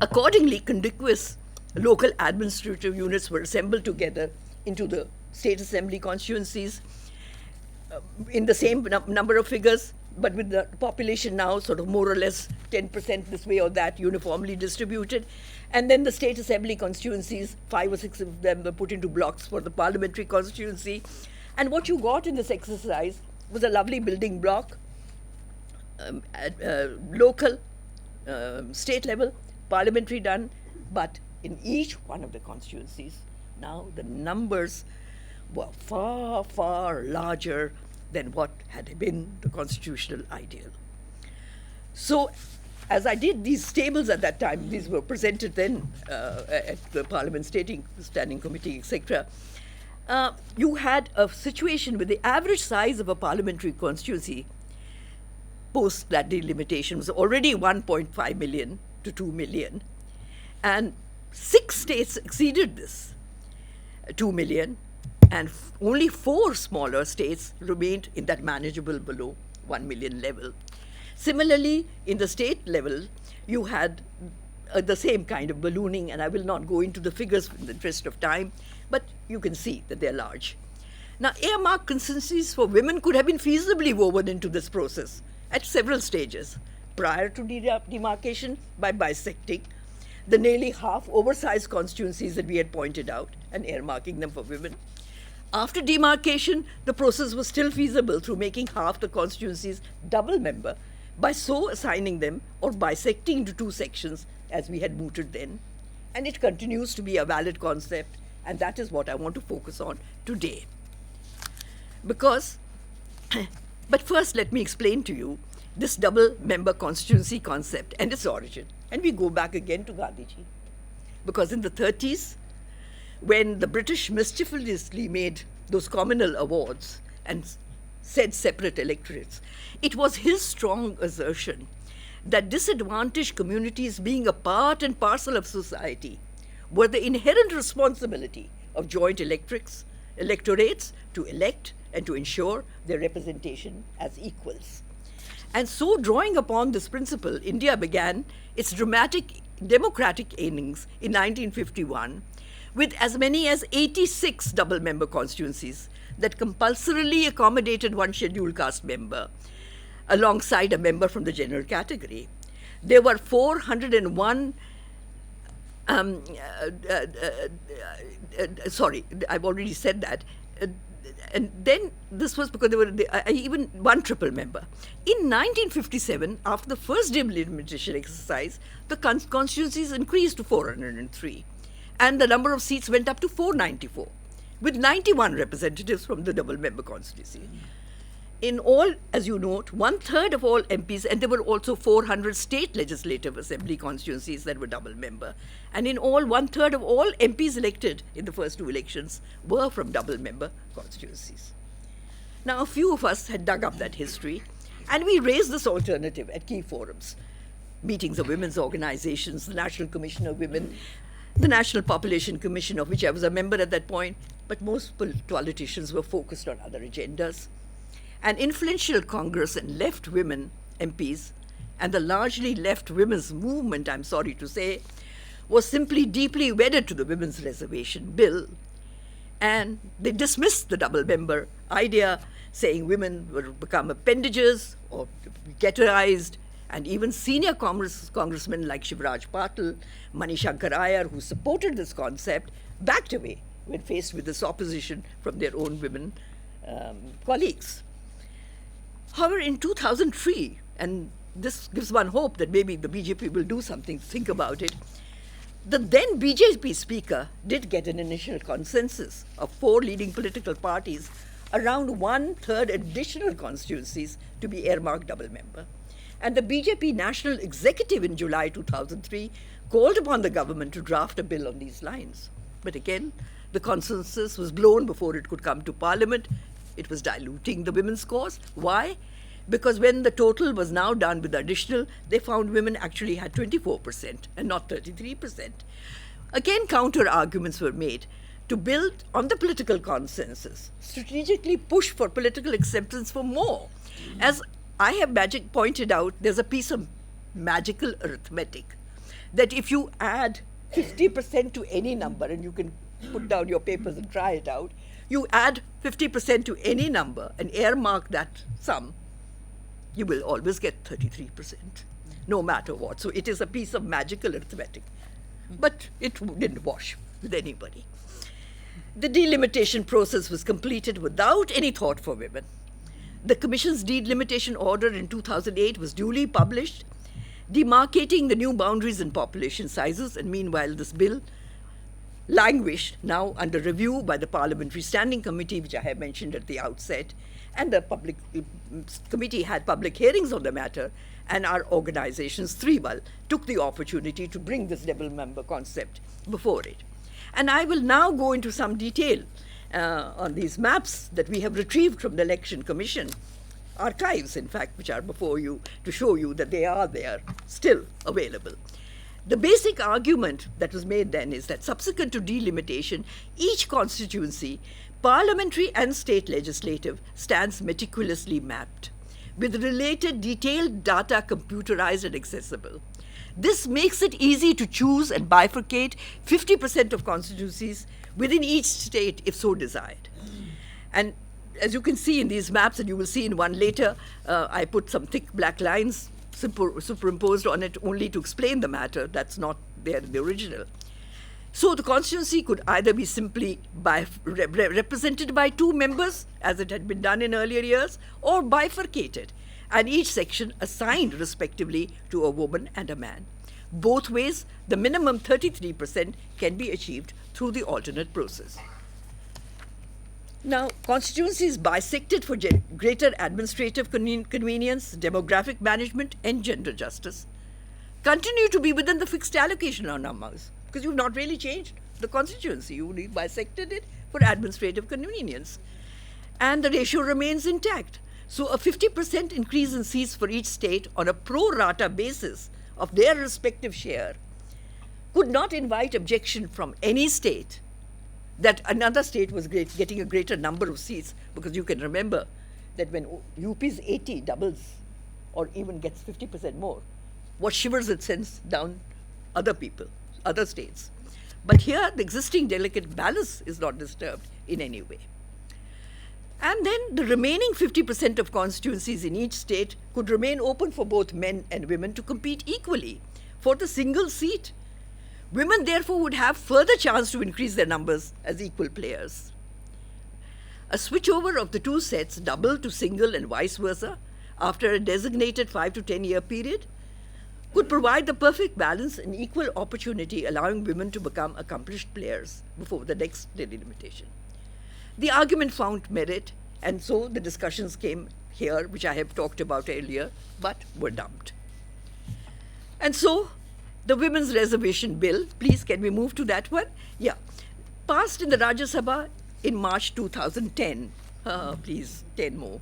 Accordingly, contiguous local administrative units were assembled together into the state assembly constituencies in the same number of figures, but with the population now sort of more or less 10% this way or that, uniformly distributed. And then the state assembly constituencies, 5 or 6 of them were put into blocks for the parliamentary constituency. And what you got in this exercise was a lovely building block at local, state level, parliamentary done, but in each one of the constituencies, now the numbers were far, far larger than what had been the constitutional ideal. So, as I did these tables at that time, these were presented then at the Parliament Standing Committee, etc. You had a situation where the average size of a parliamentary constituency post that delimitation was already 1.5 million to 2 million. And 6 states exceeded this 2 million, and only 4 smaller states remained in that manageable below 1 million level. Similarly, in the state level, you had the same kind of ballooning, and I will not go into the figures in the interest of time, but you can see that they're large. Now, earmark constituencies for women could have been feasibly woven into this process at several stages. Prior to demarcation, by bisecting the nearly half oversized constituencies that we had pointed out and earmarking them for women. After demarcation, the process was still feasible through making half the constituencies double member by so assigning them or bisecting into two sections as we had mooted then. And it continues to be a valid concept, and that is what I want to focus on today. But first let me explain to you this double member constituency concept and its origin. And we go back again to Gandhiji. Because in the 30s, when the British mischievously made those communal awards and said separate electorates, it was his strong assertion that disadvantaged communities, being a part and parcel of society, were the inherent responsibility of joint electorates to elect and to ensure their representation as equals. And so, drawing upon this principle, India began its dramatic democratic innings in 1951 with as many as 86 double-member constituencies that compulsorily accommodated one scheduled caste member alongside a member from the general category. There were 401 sorry, I've already said that. And then this was because there were even one triple member. In 1957, after the first delimitation exercise, the constituencies increased to 403. And the number of seats went up to 494, with 91 representatives from the double-member constituency. In all, as you note, 1/3 of all MPs, and there were also 400 state legislative assembly constituencies that were double-member. And in all, 1/3 of all MPs elected in the first two elections were from double-member constituencies. Now, a few of us had dug up that history, and we raised this alternative at key forums, meetings of women's organizations, the National Commission of Women, the National Population Commission, of which I was a member at that point, but most politicians were focused on other agendas. An influential Congress and left women MPs, and the largely left women's movement, I'm sorry to say, was simply deeply wedded to the Women's Reservation Bill. And they dismissed the double-member idea, saying women would become appendages or ghettoized, and even senior congressmen like Shivraj Patil, Mani Shankar Iyer, who supported this concept, backed away when faced with this opposition from their own women colleagues. However, in 2003, and this gives one hope that maybe the BJP will do something to think about it, the then BJP speaker did get an initial consensus of 4 leading political parties around 1/3 additional constituencies to be earmarked double member. And the BJP National Executive in July 2003 called upon the government to draft a bill on these lines. But again, the consensus was blown before it could come to Parliament. It was diluting the women's cause. Why? Because when the total was now done with the additional, they found women actually had 24% and not 33%. Again, counter arguments were made to build on the political consensus, strategically push for political acceptance for more. As I have pointed out, there's a piece of magical arithmetic that if you add 50% to any number, and you can put down your papers and try it out, you add 50% to any number and earmark that sum, you will always get 33%, no matter what. So it is a piece of magical arithmetic. But it didn't wash with anybody. The delimitation process was completed without any thought for women. The Commission's delimitation order in 2008 was duly published, demarcating the new boundaries and population sizes, and meanwhile this bill languished, now under review by the Parliamentary Standing Committee, which I have mentioned at the outset, and the committee had public hearings on the matter, and our organization, STREEBAL, took the opportunity to bring this double-member concept before it. And I will now go into some detail on these maps that we have retrieved from the Election Commission archives, in fact, which are before you, to show you that they are there, still available. The basic argument that was made then is that subsequent to delimitation, each constituency, parliamentary and state legislative, stands meticulously mapped, with related detailed data computerized and accessible. This makes it easy to choose and bifurcate 50% of constituencies within each state if so desired. And as you can see in these maps, and you will see in one later, I put some thick black lines superimposed on it only to explain the matter. That's not there in the original. So the constituency could either be simply represented by 2 members, as it had been done in earlier years, or bifurcated, and each section assigned respectively to a woman and a man. Both ways, the minimum 33% can be achieved through the alternate process. Now, constituencies bisected for greater administrative convenience, demographic management, and gender justice continue to be within the fixed allocation on numbers, because you've not really changed the constituency. You only bisected it for administrative convenience. And the ratio remains intact. So a 50% increase in seats for each state on a pro rata basis of their respective share could not invite objection from any state that another state was getting a greater number of seats, because you can remember that when UP's 80 doubles or even gets 50% more, what shivers it sends down other people, other states. But here, the existing delicate balance is not disturbed in any way. And then the remaining 50% of constituencies in each state could remain open for both men and women to compete equally for the single seat. Women, therefore, would have further chance to increase their numbers as equal players. A switchover of the 2 sets, double to single and vice versa, after a designated 5 to 10 year period, could provide the perfect balance and equal opportunity, allowing women to become accomplished players before the next delimitation. The argument found merit, and so the discussions came here, which I have talked about earlier, but were dumped. And so, the Women's Reservation Bill, please can we move to that one? Yeah, passed in the Rajya Sabha in March 2010. Please, 10 more.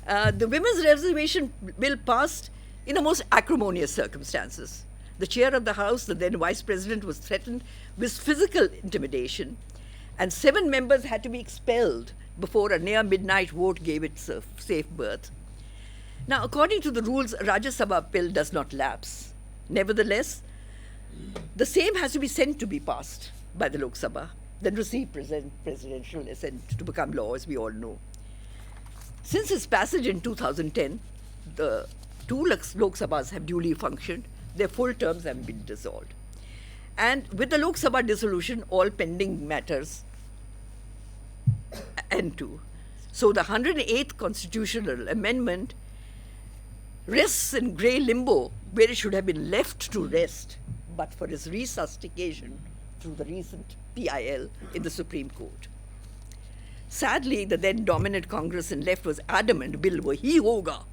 The Women's Reservation Bill passed in the most acrimonious circumstances. The chair of the House, the then Vice President, was threatened with physical intimidation, and 7 members had to be expelled before a near midnight vote gave it safe birth. Now, according to the rules, a Rajya Sabha bill does not lapse. Nevertheless, the same has to be sent to be passed by the Lok Sabha, then receive presidential assent to become law, as we all know. Since its passage in 2010, the 2 Lok Sabhas have duly functioned. Their full terms have been dissolved. And with the Lok Sabha dissolution, all pending matters end to. So the 108th constitutional amendment rests in grey limbo, where it should have been left to rest, but for its resuscitation through the recent PIL in the Supreme Court. Sadly, the then dominant Congress and left was adamant bill wahi hoga.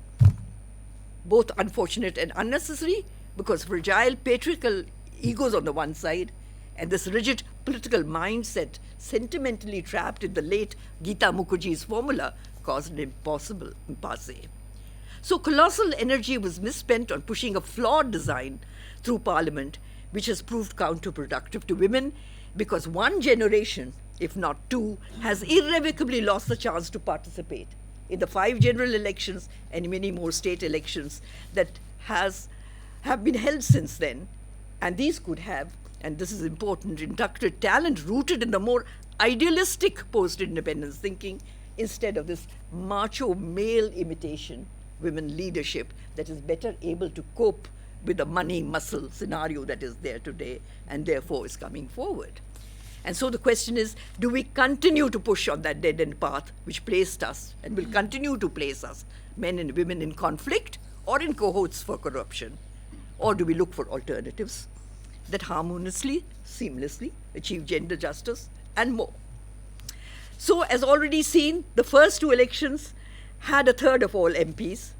Both unfortunate and unnecessary, because fragile patriarchal egos on the one side and this rigid political mindset sentimentally trapped in the late Geeta Mukherjee's formula caused an impossible impasse. So colossal energy was misspent on pushing a flawed design through Parliament, which has proved counterproductive to women, because one generation, if not 2, has irrevocably lost the chance to participate in the 5 general elections and many more state elections that have been held since then. And these could have, and this is important, inducted talent rooted in the more idealistic post-independence thinking, instead of this macho male imitation women leadership that is better able to cope with the money muscle scenario that is there today and therefore is coming forward. And so the question is, do we continue to push on that dead-end path which placed us and will continue to place us, men and women, in conflict or in cohorts for corruption? Or do we look for alternatives that harmoniously, seamlessly achieve gender justice and more? So, as already seen, the first 2 elections had 1/3 of all MPs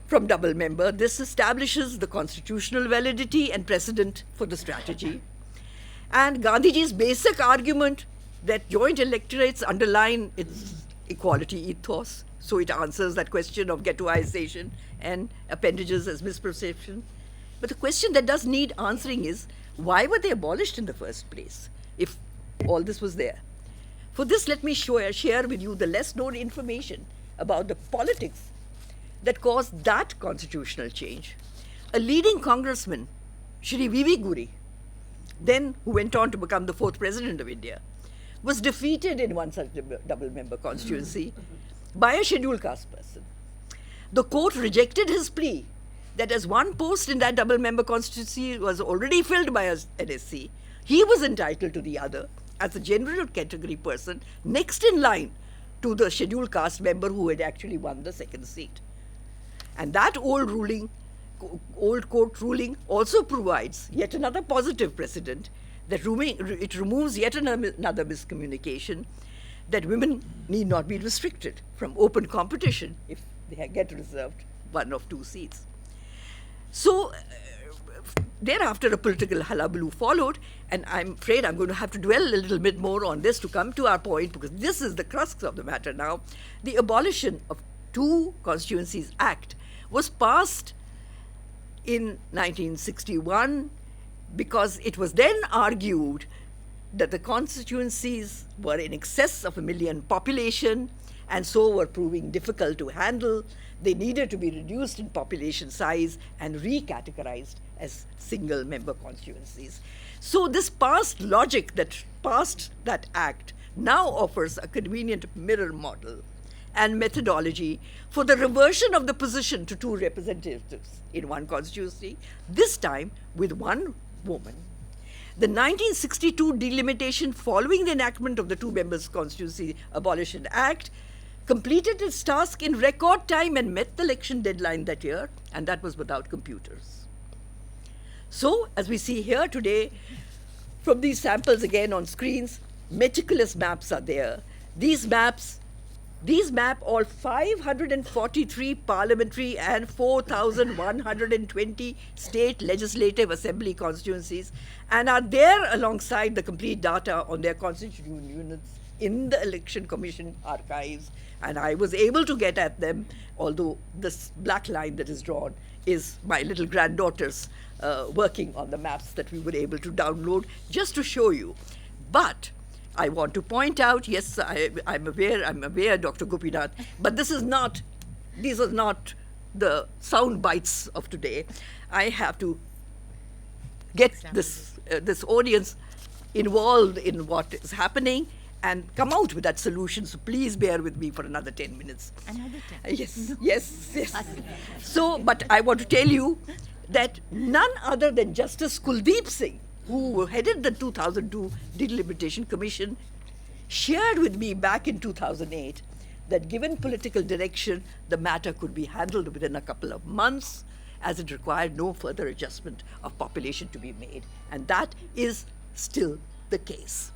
from double member. This establishes the constitutional validity and precedent for the strategy. And Gandhiji's basic argument that joint electorates underline its equality ethos, so it answers that question of ghettoization and appendages as misperception. But the question that does need answering is, why were they abolished in the first place, if all this was there? For this, let me share with you the less known information about the politics that caused that constitutional change. A leading congressman Shri V.V. Guri, then who went on to become the 4th President of India, was defeated in one such double-member constituency by a scheduled caste person. The court rejected his plea that as one post in that double-member constituency was already filled by a NSC, he was entitled to the other as a general category person next in line to the scheduled caste member who had actually won the 2nd seat. And that old court ruling also provides yet another positive precedent that it removes yet another miscommunication that women need not be restricted from open competition if they get reserved one of 2 seats. So thereafter a political hullabaloo followed, and I'm afraid I'm going to have to dwell a little bit more on this to come to our point, because this is the crux of the matter now. The Abolition of 2 Constituencies Act was passed in 1961 because it was then argued that the constituencies were in excess of 1 million population and so were proving difficult to handle. They needed to be reduced in population size and recategorized as single-member constituencies. So this past logic that passed that act now offers a convenient mirror model and methodology for the reversion of the position to 2 representatives in one constituency, this time with 1 woman. The 1962 delimitation following the enactment of the 2 Members Constituency Abolition Act completed its task in record time and met the election deadline that year, and that was without computers. So, as we see here today, from these samples again on screens, meticulous maps are there. These map all 543 parliamentary and 4,120 state legislative assembly constituencies and are there alongside the complete data on their constituent units in the Election Commission archives. And I was able to get at them, although this black line that is drawn is my little granddaughter's working on the maps that we were able to download just to show you. But I want to point out, yes, I'm aware, Dr. Gopinath, but these are not the sound bites of today. I have to get this audience involved in what is happening and come out with that solution. So please bear with me for another 10 minutes. Another 10? Yes, yes. So, but I want to tell you that none other than Justice Kuldeep Singh, who headed the 2002 Delimitation Commission, shared with me back in 2008 that given political direction, the matter could be handled within a couple of months, as it required no further adjustment of population to be made. And that is still the case.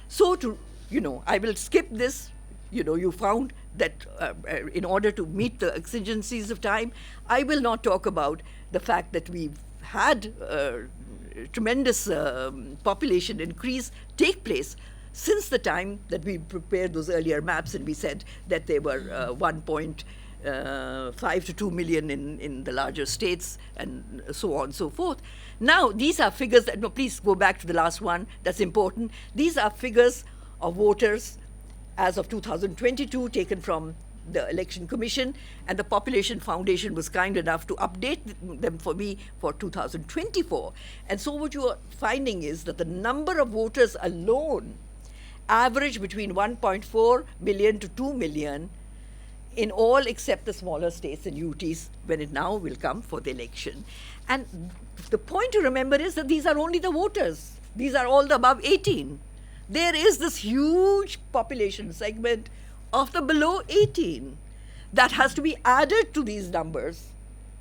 So I will skip this. You found that in order to meet the exigencies of time, I will not talk about the fact that we've had tremendous population increase take place since the time that we prepared those earlier maps, and we said that they were 1.5 to 2 million in the larger states, and so on and so forth. Now, these are figures that, please go back to the last one, that's important. These are figures of voters as of 2022 taken from the Election Commission, and the Population Foundation was kind enough to update them for me for 2024. And so what you are finding is that the number of voters alone average between 1.4 million to 2 million in all except the smaller states and UTs when it now will come for the election. And the point to remember is that these are only the voters. These are all the above 18. There is this huge population segment of the below 18 that has to be added to these numbers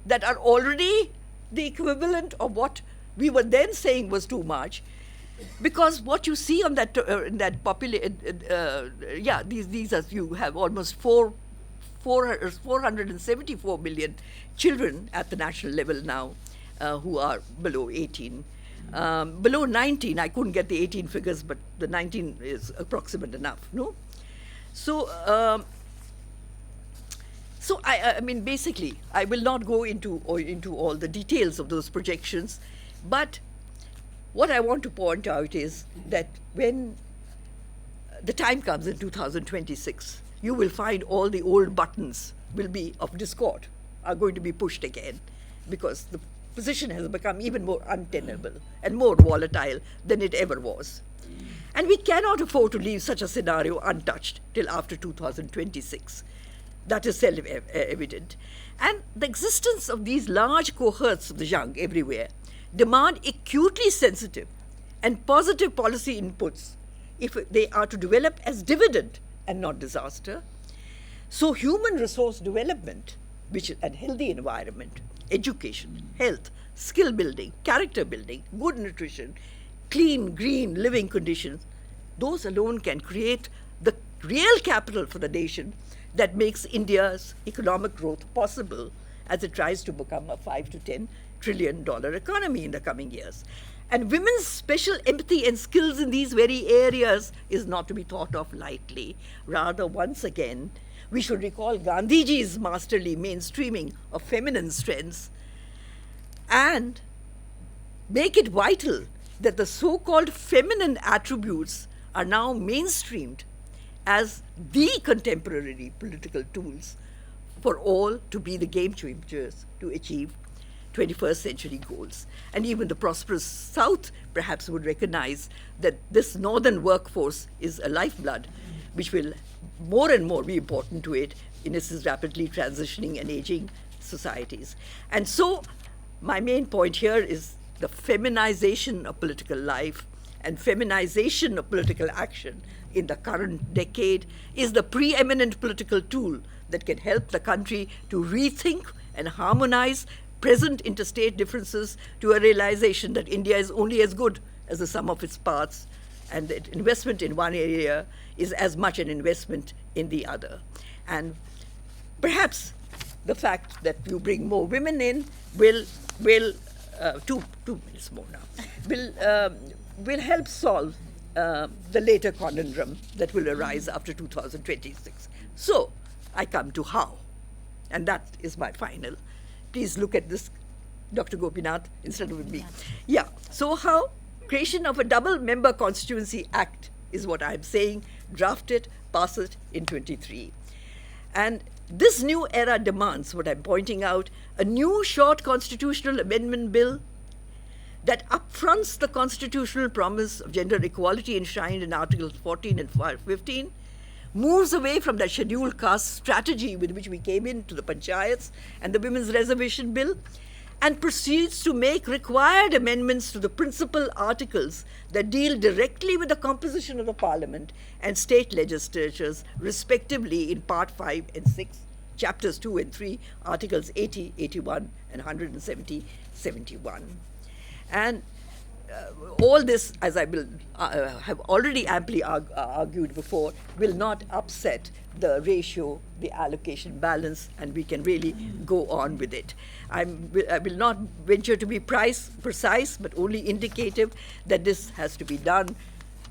that are already the equivalent of what we were then saying was too much. Because what you see on that these are, you have almost 474 million children at the national level now who are below 18. Below 19, I couldn't get the 18 figures, but the 19 is approximate enough, no? So, I mean, basically, I will not go into all the details of those projections, but what I want to point out is that when the time comes in 2026, you will find all the old buttons will be of discord, are going to be pushed again, because the position has become even more untenable and more volatile than it ever was. And we cannot afford to leave such a scenario untouched till after 2026. That is self-evident. And the existence of these large cohorts of the young everywhere demand acutely sensitive and positive policy inputs if they are to develop as dividend and not disaster. So human resource development, and healthy environment, education, health, skill building, character building, good nutrition, clean, green living conditions, those alone can create the real capital for the nation that makes India's economic growth possible as it tries to become a $5 to $10 trillion economy in the coming years. And women's special empathy and skills in these very areas is not to be thought of lightly. Rather, once again, we should recall Gandhiji's masterly mainstreaming of feminine strengths and make it vital that the so-called feminine attributes are now mainstreamed as the contemporary political tools for all to be the game changers to achieve 21st century goals. And even the prosperous South perhaps would recognize that this northern workforce is a lifeblood, which will more and more be important to it in its rapidly transitioning and aging societies. And so my main point here is the feminization of political life and feminization of political action in the current decade is the preeminent political tool that can help the country to rethink and harmonize present interstate differences to a realization that India is only as good as the sum of its parts, and that investment in one area is as much an investment in the other. And perhaps the fact that you bring more women in will 2 minutes more now, will help solve the later conundrum that will arise after 2026. So I come to how, and that is my final. Please look at this, Dr. Gopinath, instead of me. Yeah, so how? Creation of a double-member constituency act is what I'm saying, draft it, pass it in 23. And this new era demands, what I'm pointing out, a new short constitutional amendment bill that upfronts the constitutional promise of gender equality enshrined in Articles 14 and 15, moves away from that scheduled caste strategy with which we came into the panchayats and the Women's Reservation Bill, and proceeds to make required amendments to the principal articles that deal directly with the composition of the Parliament and state legislatures, respectively in Part 5 and 6, Chapters 2 and 3, Articles 80, 81, and 170, 71. And all this, as I will have already amply argued before, will not upset the ratio, the allocation balance, and we can really go on with it. I will not venture to be precise, but only indicative that this has to be done.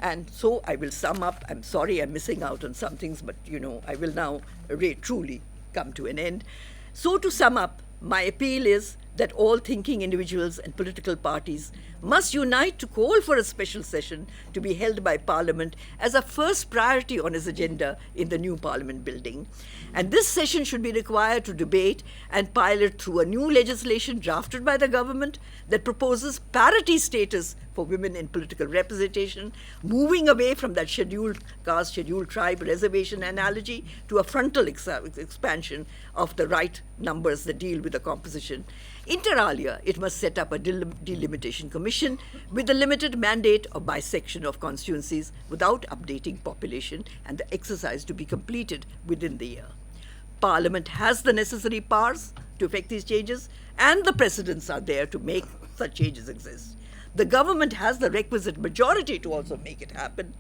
And so I will sum up. I'm sorry I'm missing out on some things, but I will now truly come to an end. So to sum up, my appeal is that all thinking individuals and political parties must unite to call for a special session to be held by Parliament as a first priority on its agenda in the new Parliament building. And this session should be required to debate and pilot through a new legislation drafted by the government that proposes parity status for women in political representation, moving away from that scheduled caste, scheduled tribe, reservation analogy to a frontal expansion of the right numbers that deal with the composition. Inter alia, it must set up a delimitation commission with the limited mandate of bisection of constituencies without updating population, and the exercise to be completed within the year. Parliament has the necessary powers to effect these changes, and the precedents are there to make such changes exist. The government has the requisite majority to also make it happen.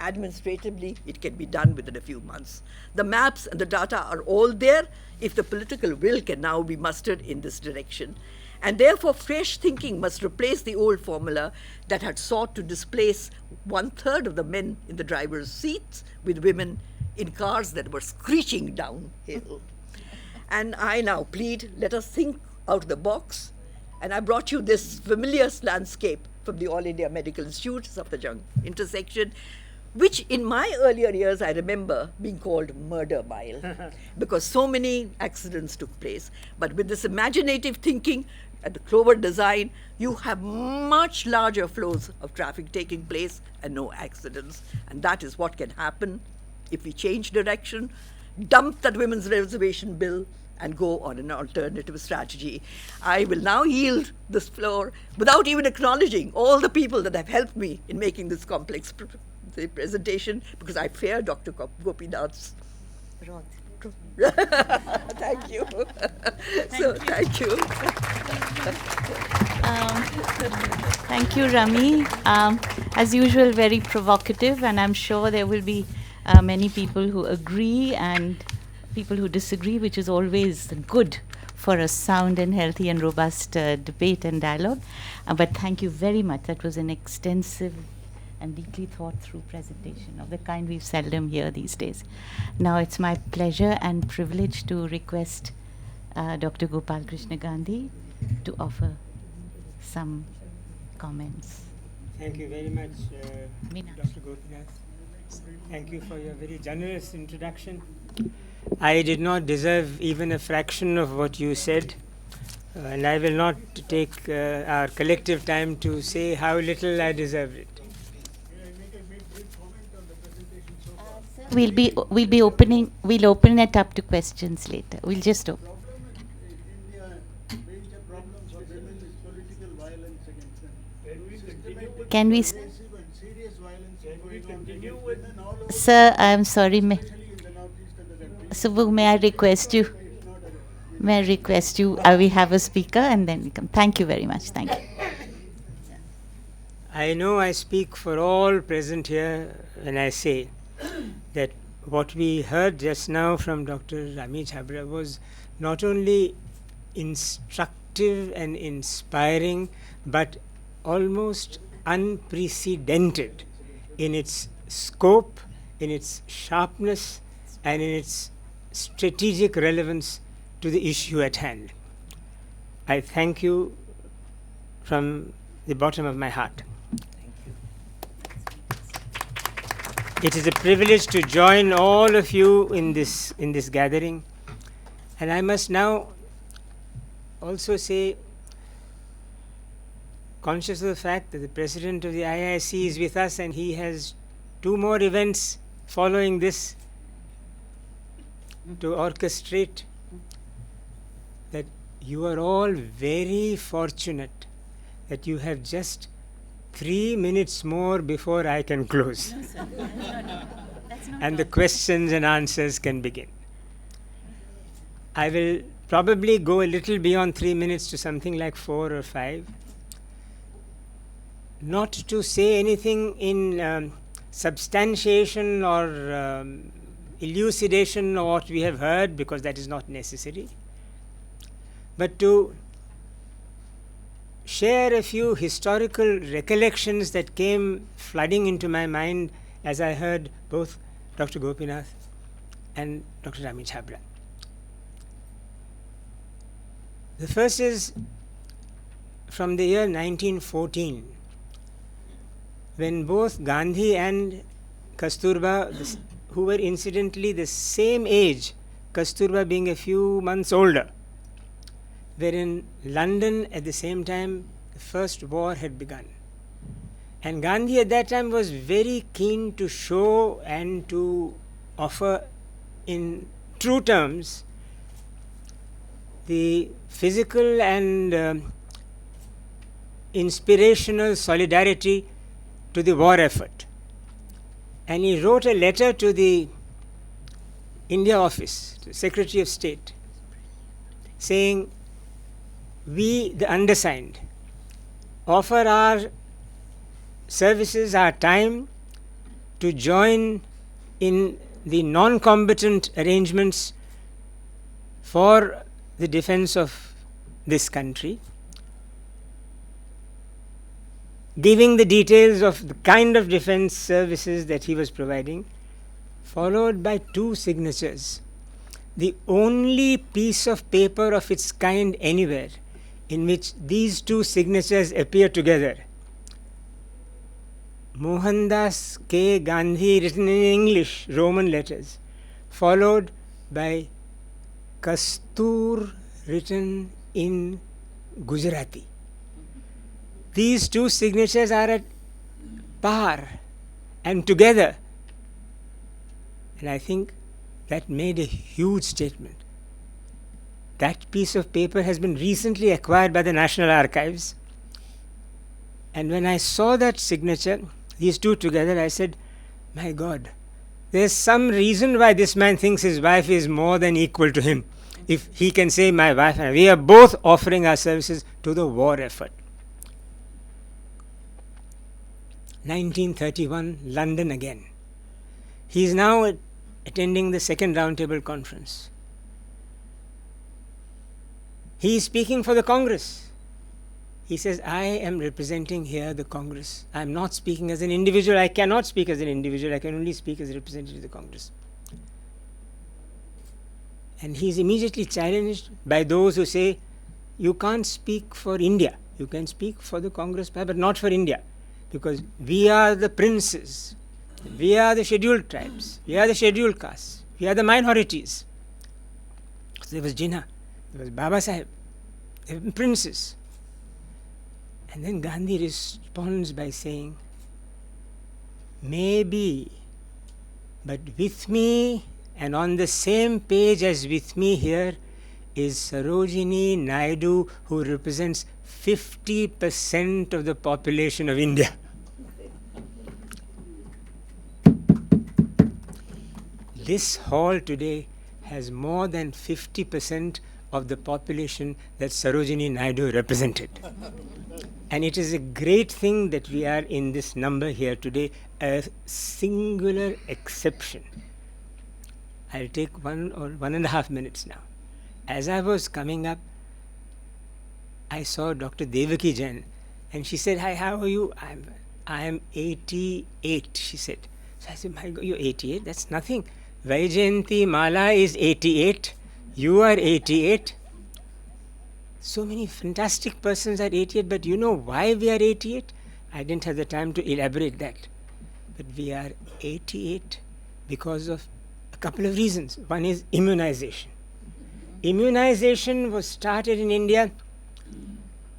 Administratively, it can be done within a few months. The maps and the data are all there if the political will can now be mustered in this direction. And therefore, fresh thinking must replace the old formula that had sought to displace 1/3 of the men in the driver's seats with women in cars that were screeching downhill. And I now plead, let us think out of the box. And I brought you this familiar landscape from the All India Medical Institute, Safdarjung intersection, which in my earlier years I remember being called murder mile because so many accidents took place. But with this imaginative thinking, at the clover design, you have much larger flows of traffic taking place and no accidents. And that is what can happen if we change direction, dump that women's reservation bill, and go on an alternative strategy. I will now yield this floor without even acknowledging all the people that have helped me in making this complex presentation, because I fear Dr. Gopinath's wrath. Thank you. Thank you. Thank you, Rami. As usual, very provocative, and I'm sure there will be many people who agree and people who disagree, which is always good for a sound and healthy and robust debate and dialogue. But thank you very much. That was an extensive and deeply thought through presentation of the kind we seldom hear these days. Now it's my pleasure and privilege to request Dr. Gopalkrishna Gandhi to offer some comments. Thank you very much, Meenakshi. Dr. Gopinath. Thank you for your very generous introduction. I did not deserve even a fraction of what you said, and I will not take our collective time to say how little I deserved it. We'll open it up to questions later. We'll just open. Can we, sir? I'm sorry. So may I request you? May I request you? We have a speaker, and then we come. Thank you very much. Thank you. I know I speak for all present here when I say that what we heard just now from Dr. Rami Chhabra was not only instructive and inspiring, but almost unprecedented in its scope, in its sharpness, and in its strategic relevance to the issue at hand. I thank you from the bottom of my heart. It is a privilege to join all of you in this gathering, and I must now also say, conscious of the fact that the President of the IIC is with us and he has 2 more events following this to orchestrate, that you are all very fortunate that you have just 3 minutes more before I can close. No, sir. No. That's not And the questions and answers can begin. I will probably go a little beyond 3 minutes to something like 4 or 5. Not to say anything in substantiation or elucidation of what we have heard, because that is not necessary, but to share a few historical recollections that came flooding into my mind as I heard both Dr. Gopinath and Dr. Rami Chhabra. The first is from the year 1914, when both Gandhi and Kasturba, who were incidentally the same age, Kasturba being a few months older, were in London at the same time the first war had begun. And Gandhi at that time was very keen to show and to offer in true terms the physical and inspirational solidarity to the war effort. And he wrote a letter to the India office, to the Secretary of State, saying, we, the undersigned, offer our services, our time, to join in the non-combatant arrangements for the defense of this country, giving the details of the kind of defense services that he was providing, followed by 2 signatures. The only piece of paper of its kind anywhere in which these 2 signatures appear together. Mohandas K. Gandhi, written in English, Roman letters, followed by Kastur, written in Gujarati. These two signatures are at par and together. And I think that made a huge statement. That piece of paper has been recently acquired by the National Archives. And when I saw that signature, these two together, I said, my God, there's some reason why this man thinks his wife is more than equal to him. If he can say, my wife and we are both offering our services to the war effort. 1931, London again. He is now attending the second roundtable conference. He is speaking for the Congress. He says, I am representing here the Congress. I am not speaking as an individual. I cannot speak as an individual. I can only speak as a representative of the Congress. And he is immediately challenged by those who say, you can't speak for India. You can speak for the Congress, but not for India. Because we are the princes. We are the scheduled tribes. We are the scheduled castes. We are the minorities. So there was Jinnah. There was Baba Sahib. There were princes. And then Gandhi responds by saying, maybe, but with me and on the same page as with me here is Sarojini Naidu, who represents 50% of the population of India. This hall today has more than 50% of the population that Sarojini Naidu represented. And it is a great thing that we are in this number here today, a singular exception. I'll take 1 or 1.5 minutes now. As I was coming up, I saw Dr. Devaki Jain, and she said, hi, how are you? I am 88, she said. So I said, my God, you're 88? That's nothing. Vaijayanti Mala is 88. You are 88. So many fantastic persons are 88, but you know why we are 88? I didn't have the time to elaborate that. But we are 88 because of a couple of reasons. One is immunization. Immunization was started in India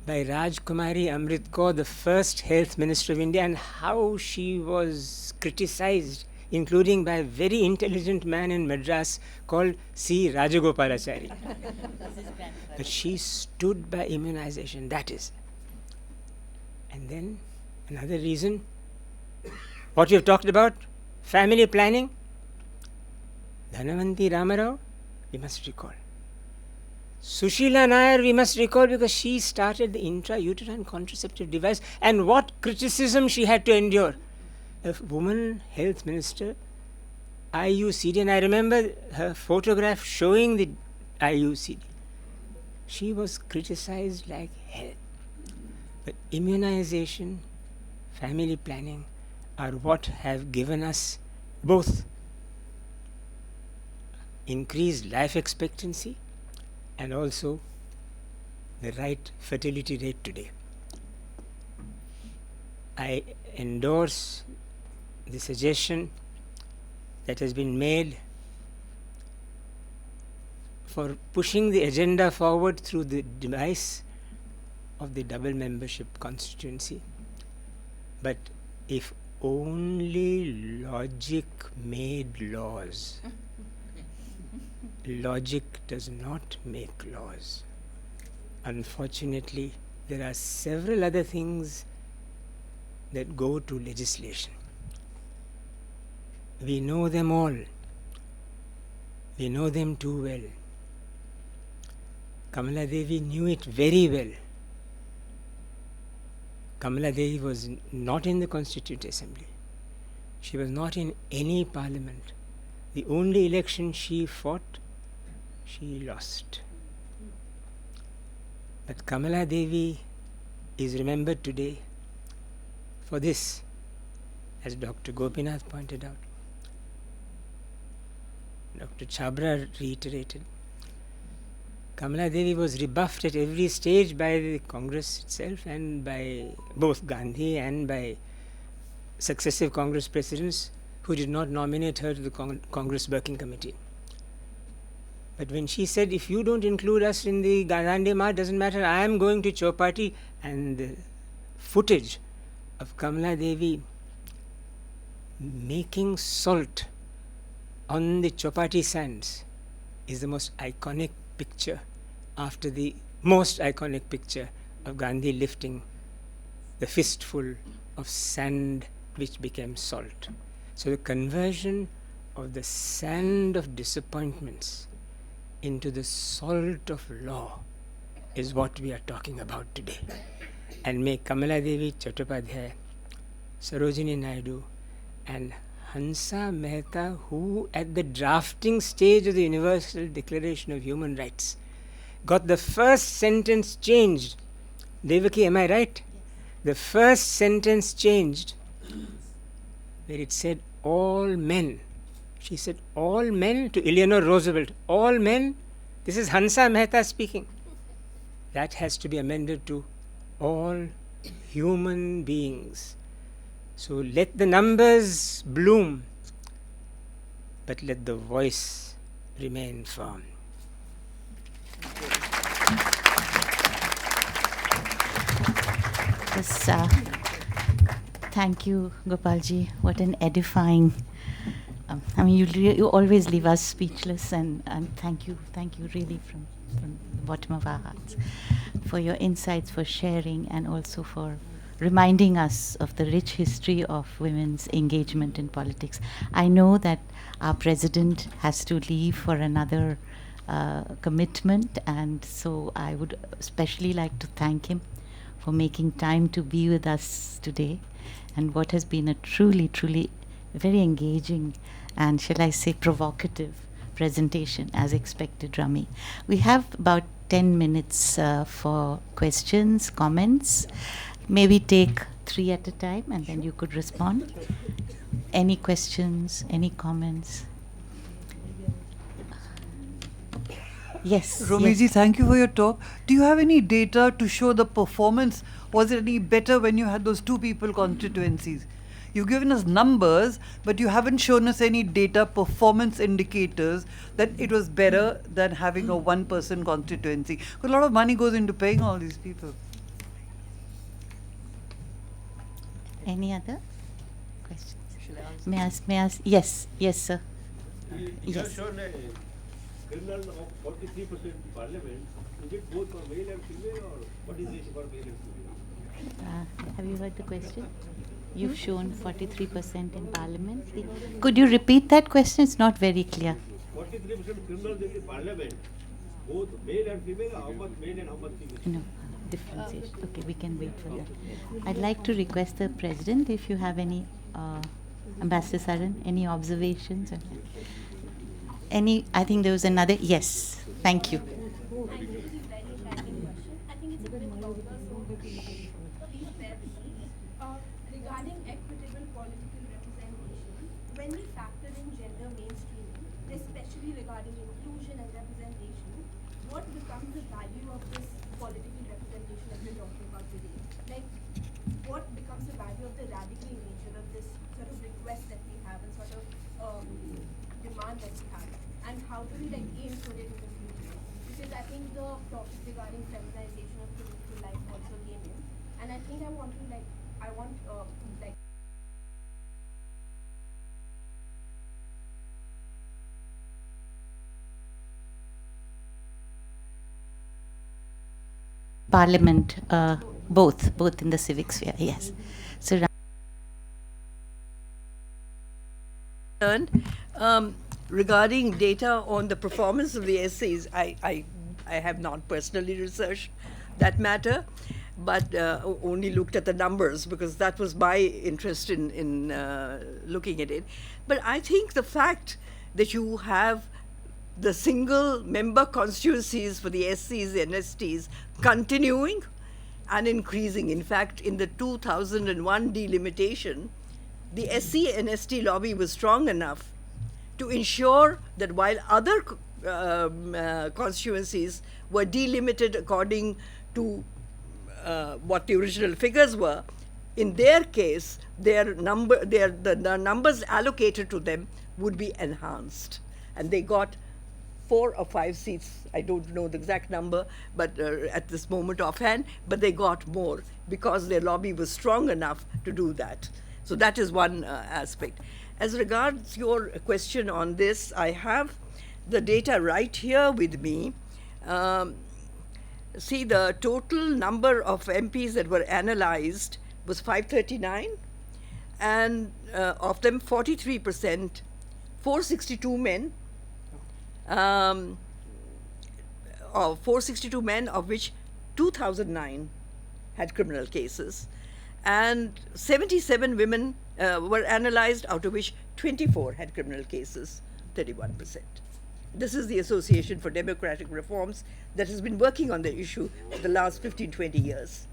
by Rajkumari Amrit Kaur, the first health minister of India, and how she was criticized, including by a very intelligent man in Madras called C. Rajagopalachari. But she stood by immunization, that is. And then another reason, what we have talked about, family planning. Dhanavanti Ramarao, we must recall. Sushila Nair, we must recall, because she started the intrauterine contraceptive device, and what criticism she had to endure. A woman health minister, IUCD, and I remember her photograph showing the IUCD. She was criticized like hell. But immunization, family planning are what have given us both increased life expectancy and also the right fertility rate today. I endorse the suggestion that has been made for pushing the agenda forward through the device of the double membership constituency. But if only logic made laws, logic does not make laws. Unfortunately, there are several other things that go to legislation. We know them all. We know them too well. Kamala Devi knew it very well. Kamala Devi was not in the Constituent Assembly. She was not in any parliament. The only election she fought, she lost. But Kamala Devi is remembered today for this, as Dr. Gopinath pointed out. Dr. Chhabra reiterated. Kamala Devi was rebuffed at every stage by the Congress itself and by both Gandhi and by successive Congress presidents who did not nominate her to the Congress Working Committee. But when she said, if you don't include us in the Gandhi March, doesn't matter, I am going to Chowpatty, and the footage of Kamala Devi making salt on the Chowpatty sands is the most iconic picture, after the most iconic picture of Gandhi lifting the fistful of sand which became salt. So the conversion of the sand of disappointments into the salt of law is what we are talking about today. And may Kamala Devi Chattopadhyay, Sarojini Naidu, and Hansa Mehta, who at the drafting stage of the Universal Declaration of Human Rights got the first sentence changed. Devaki, am I right? The first sentence changed, where it said all men. She said all men to Eleanor Roosevelt. All men. This is Hansa Mehta speaking. That has to be amended to all human beings. So let the numbers bloom, but let the voice remain firm. Yes, thank you, Gopalji. What an edifying. I mean, you always leave us speechless, and thank you really from the bottom of our hearts for your insights, for sharing, and also for reminding us of the rich history of women's engagement in politics. I know that our president has to leave for another commitment, and so I would especially like to thank him for making time to be with us today, and what has been a truly very engaging and, shall I say, provocative presentation, as expected, Rami. We have about 10 minutes for questions, comments. Maybe take 3 at a time, and then you could respond. Any questions, any comments? Yes. Romiji, yes. thank you for your talk. Do you have any data to show the performance? Was it any better when you had those 2 people constituencies? You've given us numbers, but you haven't shown us any data performance indicators that it was better than having a 1-person constituency. Because a lot of money goes into paying all these people. Any other questions? May I ask? Yes, sir. You Yes. have shown a criminal of 43% Parliament. Is it both for male and female, or what is it for male and female? Have you heard the question? You've shown 43% in Parliament. Could you repeat that question? It's not very clear. 43% criminals in the Parliament, both male and female, how much male and how much female? No, differentiation. Okay, we can wait for that. I'd like to request the President, if you have any, Ambassador Saran, any observations? Or any, I think there was another, yes, thank you. Regarding equitable political representation, when we factor in gender mainstreaming, especially regarding inclusion and representation, what becomes the value of this political representation that we're talking about today? Like, what becomes the value of the radical nature of this sort of request that we have and sort of demand that we have? And how do we like aim for it in the future? Because I think the topic regarding feminization of political life also came in. And I think I want Parliament, both in the civic sphere, yes. So, Regarding data on the performance of the essays, I have not personally researched that matter, but only looked at the numbers because that was my interest in looking at it. But I think the fact that you have the single member constituencies for the SCs and STs continuing and increasing. In fact, in the 2001 delimitation, the SC and ST lobby was strong enough to ensure that while other constituencies were delimited according to what the original figures were, in their case, the numbers allocated to them would be enhanced. And they got 4 or 5 seats. I don't know the exact number, but at this moment offhand, but they got more because their lobby was strong enough to do that. So that is one aspect. As regards your question on this, I have the data right here with me. See, the total number of MPs that were analyzed was 539, and of them 43%, 462 men, of 462 men, of which 2009 had criminal cases, and 77 women were analyzed, out of which 24 had criminal cases, 31%. This is the Association for Democratic Reforms that has been working on the issue for the last 15, 20 years.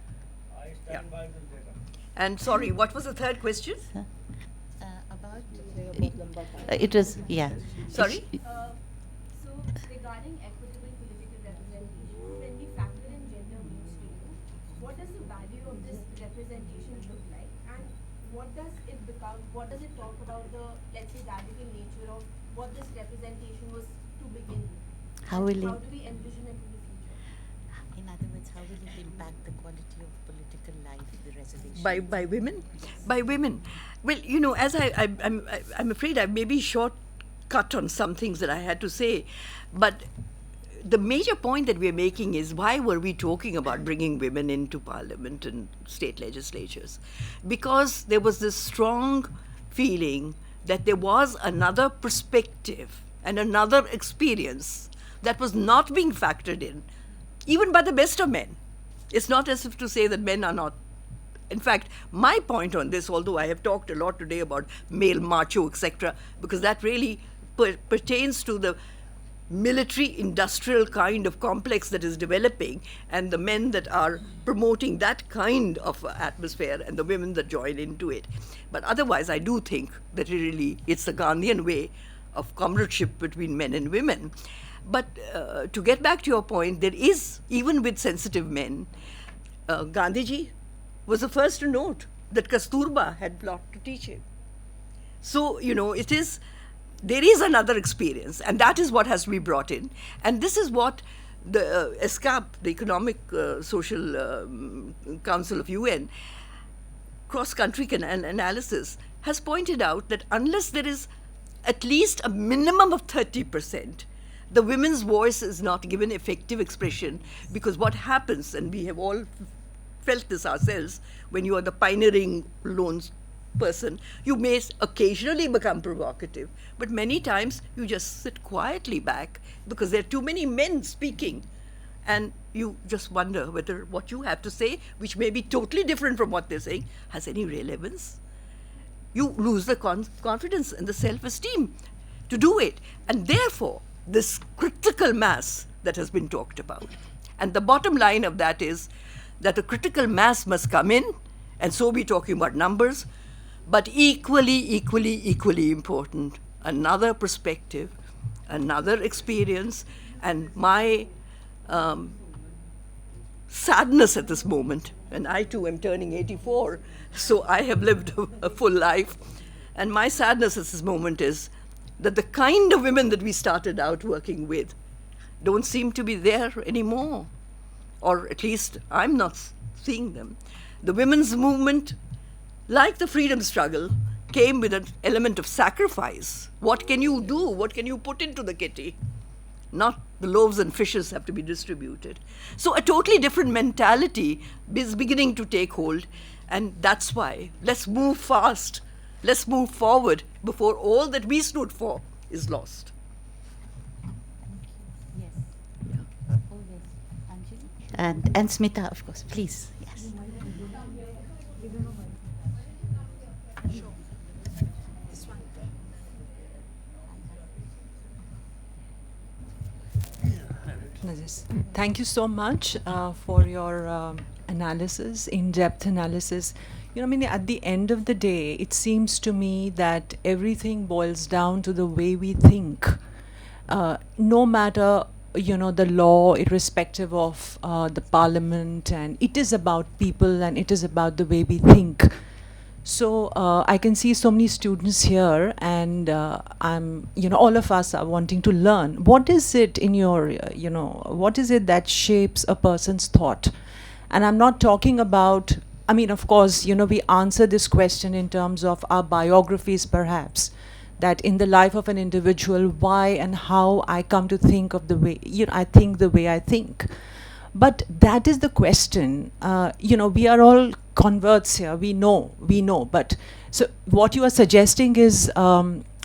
I stand by this data. And sorry, what was the third question? It was, yeah. Sorry? So regarding equitable political representation, when we factor in gender mainstreaming, what does the value of this representation look like, and what does it become? What does it talk about the, let's say, radical nature of what this representation was to begin with? How will How it, do we envision it in the future? in other words, how will it impact the quality of political life, the reservation? By women? By women. Well, you know, as I'm afraid I may be shortcut on some things that I had to say, but the major point that we're making is, why were we talking about bringing women into parliament and state legislatures? Because there was this strong feeling that there was another perspective and another experience that was not being factored in, even by the best of men. It's not as if to say that men are not. In fact, my point on this, although I have talked a lot today about male macho, etc., because that really pertains to the military industrial kind of complex that is developing, and the men that are promoting that kind of atmosphere and the women that join into it. But otherwise, I do think that really it's the Gandhian way of comradeship between men and women. But to get back to your point, there is, even with sensitive men, Gandhiji was the first to note that Kasturba had lot to teach him. So, you know, there is another experience, and that is what has to be brought in. And this is what the ESCAP, the Economic Social Council of UN, cross-country analysis, has pointed out that unless there is at least a minimum of 30%, the women's voice is not given effective expression, because what happens, and we have all felt this ourselves, when you are the pioneering lone person, you may occasionally become provocative, but many times you just sit quietly back because there are too many men speaking, and you just wonder whether what you have to say, which may be totally different from what they're saying, has any relevance. You lose the confidence and the self-esteem to do it, and therefore this critical mass that has been talked about. And the bottom line of that is that the critical mass must come in, and so we're talking about numbers, but equally important, another perspective, another experience. And my sadness at this moment, and I too am turning 84, so I have lived a full life, and my sadness at this moment is that the kind of women that we started out working with don't seem to be there anymore, or at least I'm not seeing them. The women's movement, like the freedom struggle, came with an element of sacrifice. What can you do? What can you put into the kitty? Not the loaves and fishes have to be distributed. So a totally different mentality is beginning to take hold, and that's why let's move fast. Let's move forward before all that we stood for is lost. Yes. Yeah. Always. Anjali? And Smita, of course, please. Yes. Thank you so much for your analysis, in-depth analysis. You know, I mean, at the end of the day, it seems to me that everything boils down to the way we think. No matter, you know, the law, irrespective of the parliament, and it is about people and it is about the way we think. So I can see so many students here, and all of us are wanting to learn. What is it in your, what is it that shapes a person's thought? And I'm not talking about, of course, we answer this question in terms of our biographies, perhaps, that in the life of an individual, why and how I come to think of the way, I think the way I think. But that is the question. We are all converts here. We know. But so what you are suggesting is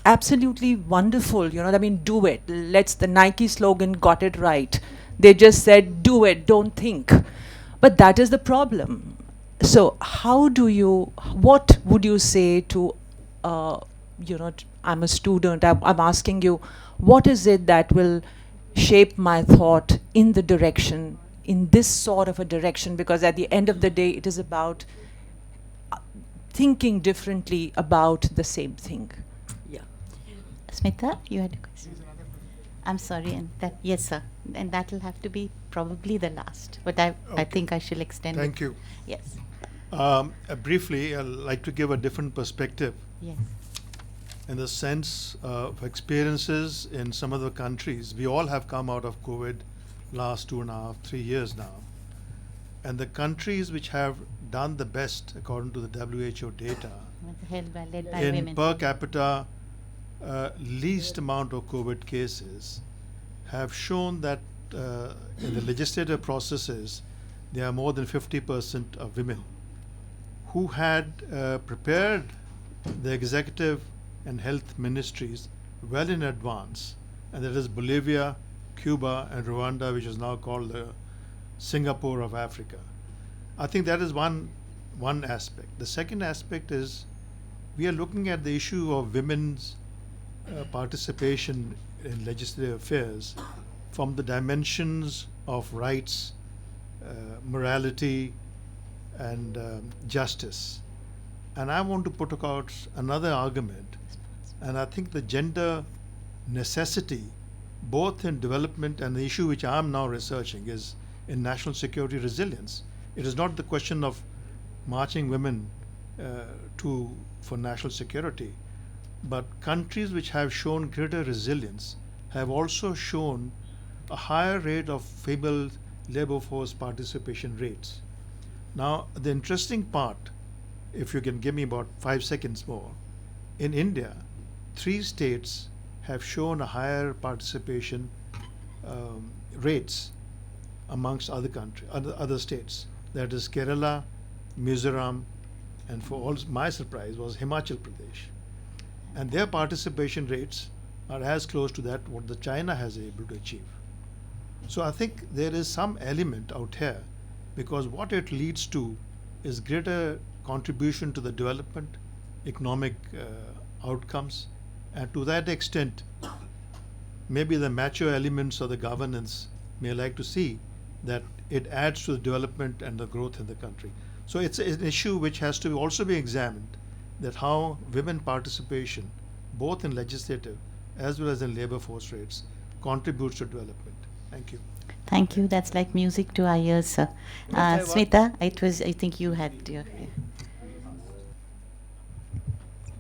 absolutely wonderful. Do it. The Nike slogan got it right. They just said, do it, don't think. But that is the problem. So what would you say to, I'm a student, I'm asking you, what is it that will shape my thought in this sort of a direction? Because at the end of the day, it is about thinking differently about the same thing. Yeah. Smita, you had a question. I'm sorry, and yes, sir. And that will have to be probably the last. But I think I shall extend it. Thank you. Yes. Briefly, I'd like to give a different perspective Yes. in the sense of experiences in some of the countries. We all have come out of COVID last 2.5, 3 years now. And the countries which have done the best, according to the WHO data, Led by in women. per capita least amount of COVID cases, have shown that in the legislative processes, there are more than 50% of women who had prepared the executive and health ministries well in advance, and that is Bolivia, Cuba, and Rwanda, which is now called the Singapore of Africa. I think that is one aspect. The second aspect is we are looking at the issue of women's participation in legislative affairs from the dimensions of rights, morality, and justice. And I want to put out another argument, and I think the gender necessity, both in development and the issue which I am now researching, is in national security resilience. It is not the question of marching women for national security, but countries which have shown greater resilience have also shown a higher rate of female labor force participation rates. Now, the interesting part, if you can give me about 5 seconds more, in India, 3 states have shown a higher participation rates amongst other states. That is Kerala, Mizoram, and for all my surprise was Himachal Pradesh. And their participation rates are as close to that what the China has able to achieve. So I think there is some element out here, because what it leads to is greater contribution to the development, economic outcomes, and to that extent, maybe the macho elements of the governance may like to see that it adds to the development and the growth in the country. So it's an issue which has to also be examined, that how women participation, both in legislative as well as in labor force rates, contributes to development. Thank you. Thank you. That's like music to our ears, sir. Smita, I think you had your...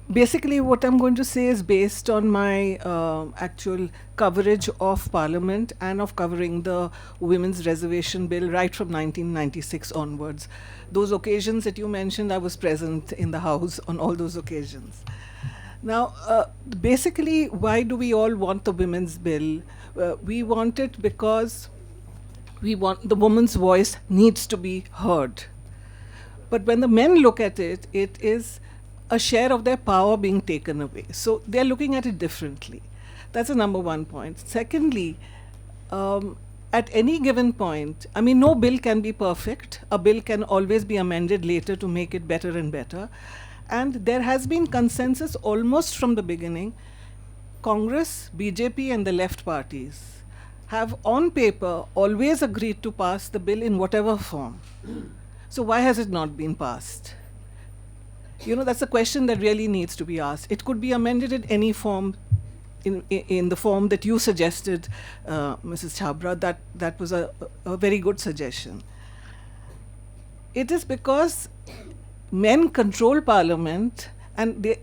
Basically, what I'm going to say is based on my actual coverage of Parliament and of covering the Women's Reservation Bill right from 1996 onwards. Those occasions that you mentioned, I was present in the House on all those occasions. Now, basically, why do we all want the Women's Bill? We want it because we want the woman's voice needs to be heard. But when the men look at it, it is a share of their power being taken away. So they're looking at it differently. That's the number one point. Secondly, at any given point, no bill can be perfect. A bill can always be amended later to make it better and better. And there has been consensus almost from the beginning. Congress, BJP, and the left parties have on paper always agreed to pass the bill in whatever form. So why has it not been passed? That's a question that really needs to be asked. It could be amended in any form, in the form that you suggested, Mrs. Chhabra. That was a very good suggestion. It is because men control parliament, and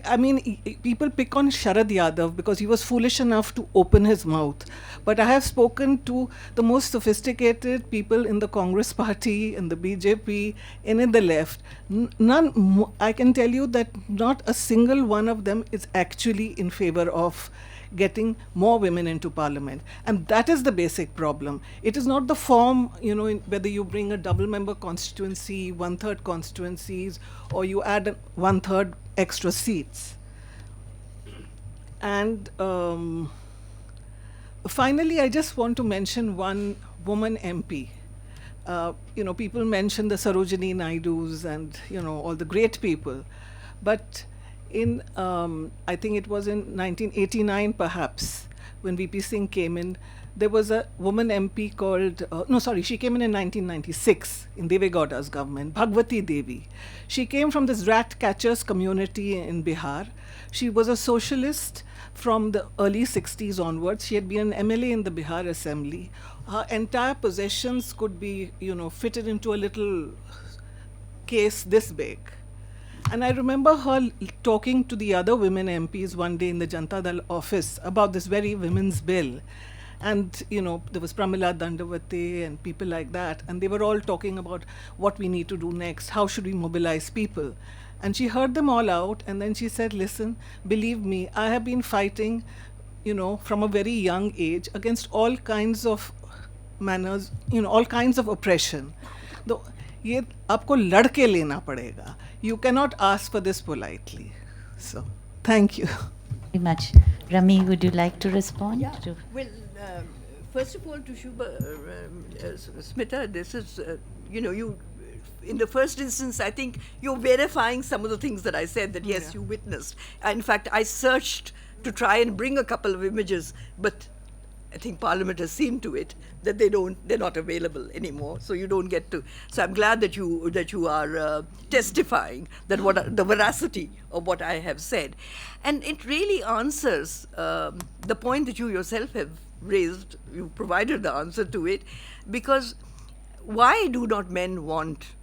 I mean, people pick on Sharad Yadav because he was foolish enough to open his mouth. But I have spoken to the most sophisticated people in the Congress party, in the BJP, and in the left. I can tell you that not a single one of them is actually in favor of getting more women into parliament. And that is the basic problem. It is not the form, whether you bring a double member constituency, 1/3 constituencies, or you add 1/3 extra seats. And finally, I just want to mention one woman MP. People mention the Sarojini Naidus and, all the great people. But in, I think it was in 1989 perhaps, when VP Singh came in, there was a woman MP called, she came in 1996 in Deve Gowda's government, Bhagwati Devi. She came from this rat catchers community in Bihar. She was a socialist from the early 60s onwards. She had been an MLA in the Bihar Assembly. Her entire possessions could be, fitted into a little case this big. And I remember her talking to the other women MPs one day in the Janata Dal office about this very women's bill. And, there was Pramila Dandavate and people like that. And they were all talking about what we need to do next. How should we mobilize people? And she heard them all out. And then she said, listen, believe me, I have been fighting, from a very young age against all kinds of manners, all kinds of oppression. ये आपको लड़के लेना पड़ेगा. You cannot ask for this politely. So, thank you. Very much. Rami, would you like to respond? Yeah. Well, first of all, to Smita, this is, you, in the first instance, I think you're verifying some of the things that I said that, yes, you witnessed. In fact, I searched to try and bring a couple of images, but I think Parliament has seen to it that they're not available anymore. So you don't get to. So I'm glad that you are testifying that the veracity of what I have said, and it really answers the point that you yourself have raised. You provided the answer to it, because why do not men want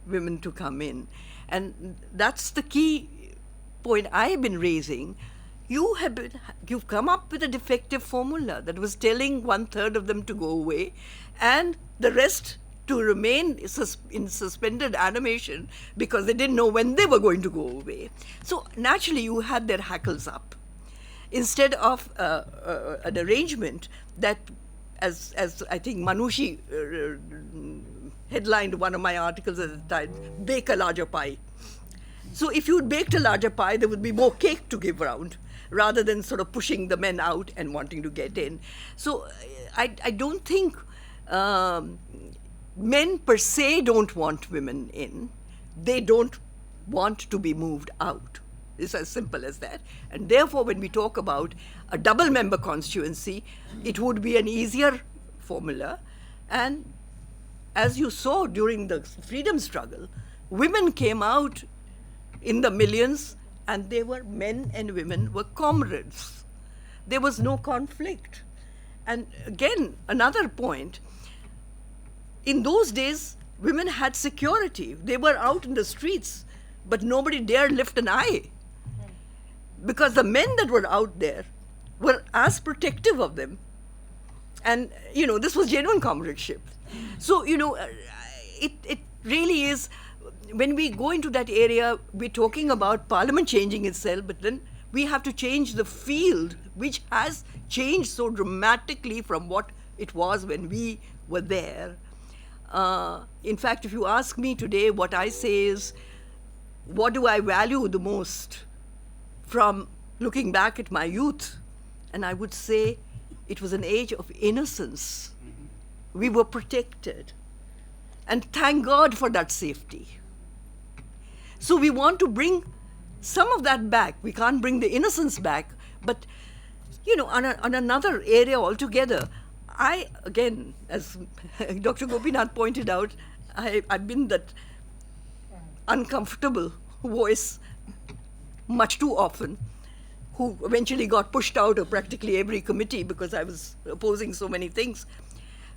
women to come in? And that's the key point I have been raising. You've come up with a defective formula that was telling 1/3 of them to go away and the rest to remain in suspended animation because they didn't know when they were going to go away. So naturally you had their hackles up. Instead of an arrangement that, as I think Manushi headlined one of my articles at the time, bake a larger pie. So if you'd baked a larger pie, there would be more cake to give round, rather than sort of pushing the men out and wanting to get in. So I don't think men per se don't want women in. They don't want to be moved out. It's as simple as that. And therefore, when we talk about a double member constituency, it would be an easier formula. And as you saw during the freedom struggle, women came out in the millions, and they were, men and women were comrades. There was no conflict. And again, another point, in those days, women had security. They were out in the streets, but nobody dared lift an eye. Because the men that were out there were as protective of them. And, this was genuine comradeship. So, it really is, when we go into that area, we're talking about Parliament changing itself, but then we have to change the field, which has changed so dramatically from what it was when we were there. In fact, if you ask me today, what I say is, what do I value the most from looking back at my youth? And I would say it was an age of innocence. We were protected. And thank God for that safety. So we want to bring some of that back. We can't bring the innocence back, but, on another area altogether, again, as Dr. Gopinath pointed out, I've been that uncomfortable voice much too often, who eventually got pushed out of practically every committee because I was opposing so many things.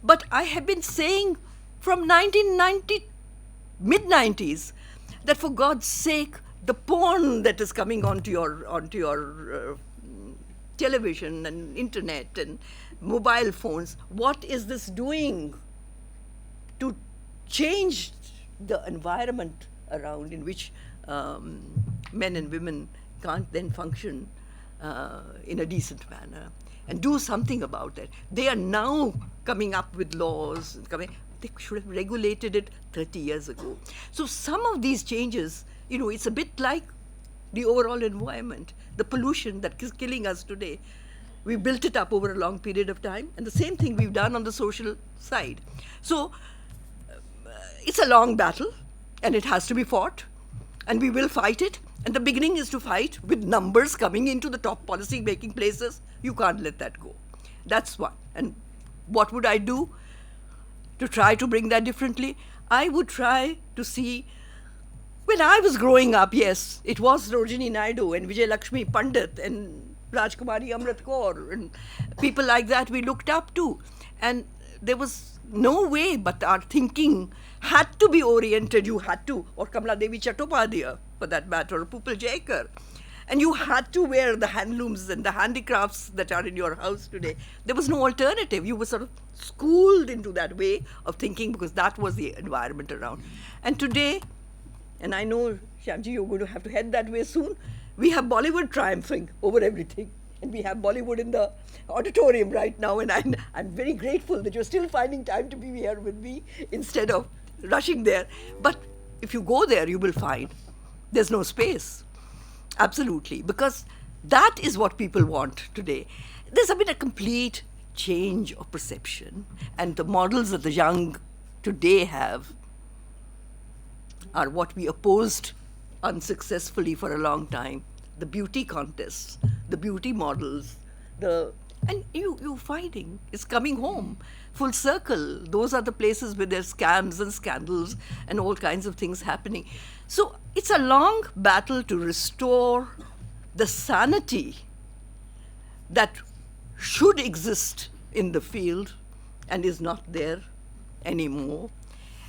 But I have been saying from mid-90s, that for God's sake, the porn that is coming onto your television and internet and mobile phones, what is this doing to change the environment around in which men and women can't then function in a decent manner, and do something about it. They are now coming up with laws. They should have regulated it 30 years ago. So some of these changes, it's a bit like the overall environment, the pollution that is killing us today. We built it up over a long period of time, and the same thing we've done on the social side. So it's a long battle, and it has to be fought, and we will fight it. And the beginning is to fight with numbers coming into the top policy-making places. You can't let that go. That's one. And what would I do to try to bring that differently? I would try to see, when I was growing up, yes, it was Sarojini Naidu and Vijay Lakshmi Pandit and Rajkumari Amrit Kaur and people like that we looked up to. And there was no way but our thinking had to be oriented, or Kamala Devi Chattopadhyay, for that matter, or Pupil Jayakar. And you had to wear the handlooms and the handicrafts that are in your house today. There was no alternative. You were sort of schooled into that way of thinking because that was the environment around. And today, and I know, Shyamji, you're going to have to head that way soon, we have Bollywood triumphing over everything. And we have Bollywood in the auditorium right now, and I'm very grateful that you're still finding time to be here with me instead of rushing there. But if you go there, you will find there's no space. Absolutely. Because that is what people want today. There's been a complete change of perception, and the models that the young today have are what we opposed unsuccessfully for a long time. The beauty contests, the beauty models, and you fighting. It's coming home, full circle. Those are the places where there's scams and scandals and all kinds of things happening. So it's a long battle to restore the sanity that should exist in the field and is not there anymore,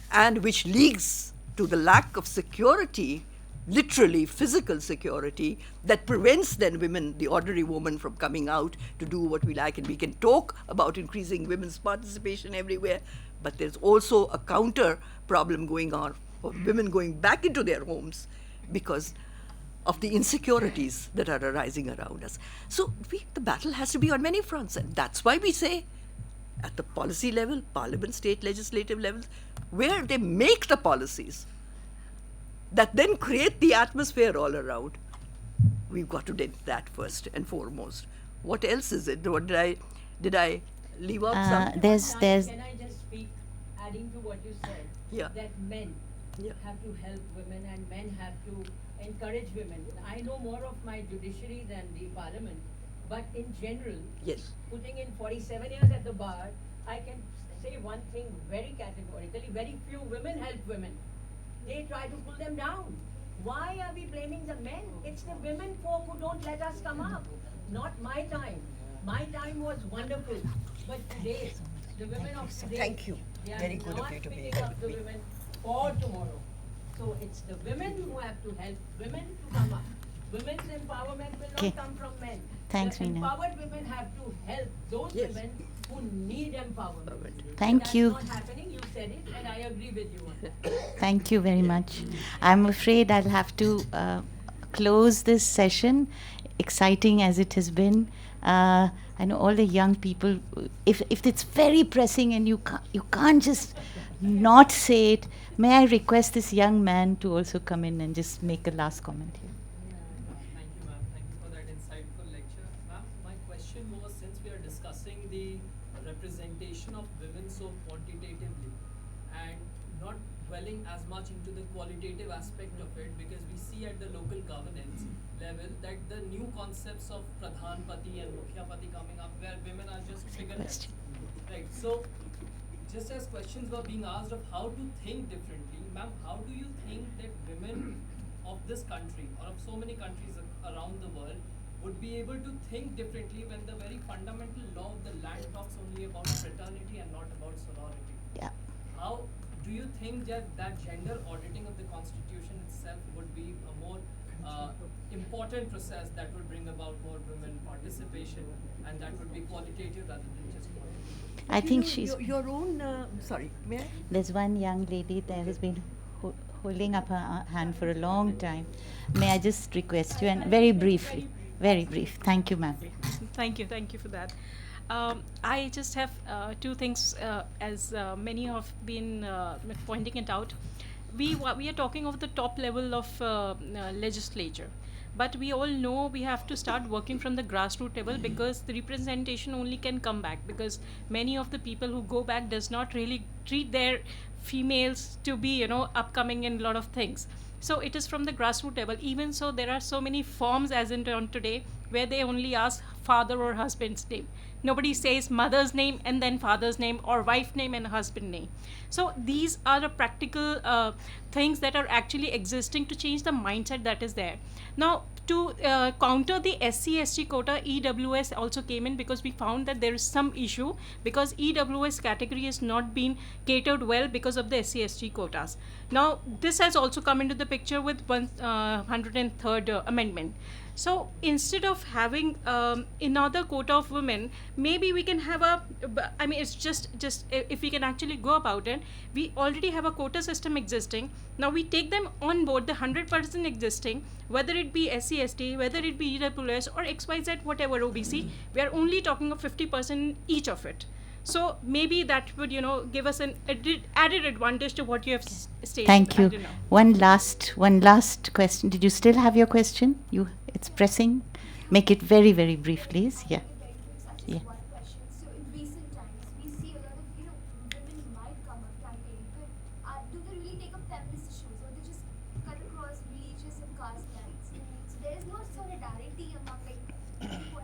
and which leads to the lack of security, literally physical security, that prevents then women, the ordinary woman, from coming out to do what we like. And we can talk about increasing women's participation everywhere, but there's also a counter problem going on of women going back into their homes because of the insecurities that are arising around us. So the battle has to be on many fronts, and that's why we say at the policy level, parliament, state legislative levels, where they make the policies that then create the atmosphere all around, we've got to do that first and foremost. What else is it? What did I leave out something? There's Can I just speak, adding to what you said, Yeah. that men have to help women and men have to encourage women. I know more of my judiciary than the parliament, but in general, Yes. putting in 47 years at the bar, I can say one thing very categorically: very few women help women. They try to pull them down. Why are we blaming the men? It's the women folk who don't let us come up. Not my time. My time was wonderful. But today, the women of today, Thank you. they are Very good of not you to be picking here up with the me. women for tomorrow. So it's the women who have to help women to come up. Women's empowerment will Okay. not come from men. Thanks, The Meena. empowered women have to help those Yes. women who need empowerment. Thank you. That's not happening. You said it, and I agree with you on that. Thank you very much. I'm afraid I'll have to close this session, exciting as it has been. I know all the young people, if it's very pressing and you can't just not say it, may I request this young man to also come in and just make a last comment here? Thank you, ma'am. Thank you for that insightful lecture. Ma'am, my question was, since we are discussing the representation of women so quantitatively and not dwelling as much into the qualitative aspect of it, because we see at the local governance level that the new concepts of Pradhan Pati and Mukhya Pati coming up, where women are just figureheads. Right. So, just as questions were being asked of how to think differently, ma'am, how do you think that women of this country or of so many countries around the world would be able to think differently when the very fundamental law of the land talks only about fraternity and not about sorority? Yeah. How do you think that gender auditing of the constitution itself would be a more important process that would bring about more women participation, and that would be qualitative rather than just quantitative? I think she's. Your own, sorry, may I? There's one young lady there who's been holding up her hand for a long time. May I just request you, and very briefly, very brief. Thank you, ma'am. Thank you for that. I just have two things, as many have been pointing it out. We are talking of the top level of legislature, but we all know we have to start working from the grassroots level, because the representation only can come back, because many of the people who go back does not really treat their females to be upcoming in a lot of things. So it is from the grassroots level. Even so, there are so many forms as in on today where they only ask father or husband's name. Nobody says mother's name and then father's name, or wife name and husband name. So these are the practical things that are actually existing to change the mindset that is there. Now, to counter the SC/ST quota, EWS also came in, because we found that there is some issue, because EWS category is not being catered well because of the SC/ST quotas. Now, this has also come into the picture with 103rd amendment. So instead of having another quota of women, maybe we can have it's just if we can actually go about it, we already have a quota system existing. Now we take them on board, the 100% existing, whether it be SC/ST, whether it be EWS or XYZ, whatever OBC, we are only talking of 50% each of it. So maybe that would, give us an added advantage to what you have stated. Thank I you. don't know. One last question. Did you still have your question? It's pressing. Make it very, very brief, please. Yeah. Yeah. One question. So in recent times, we see a lot of women might come up campaigning, but do they really take up feminist issues, or they just cut across religious and caste lines? So there is no solidarity among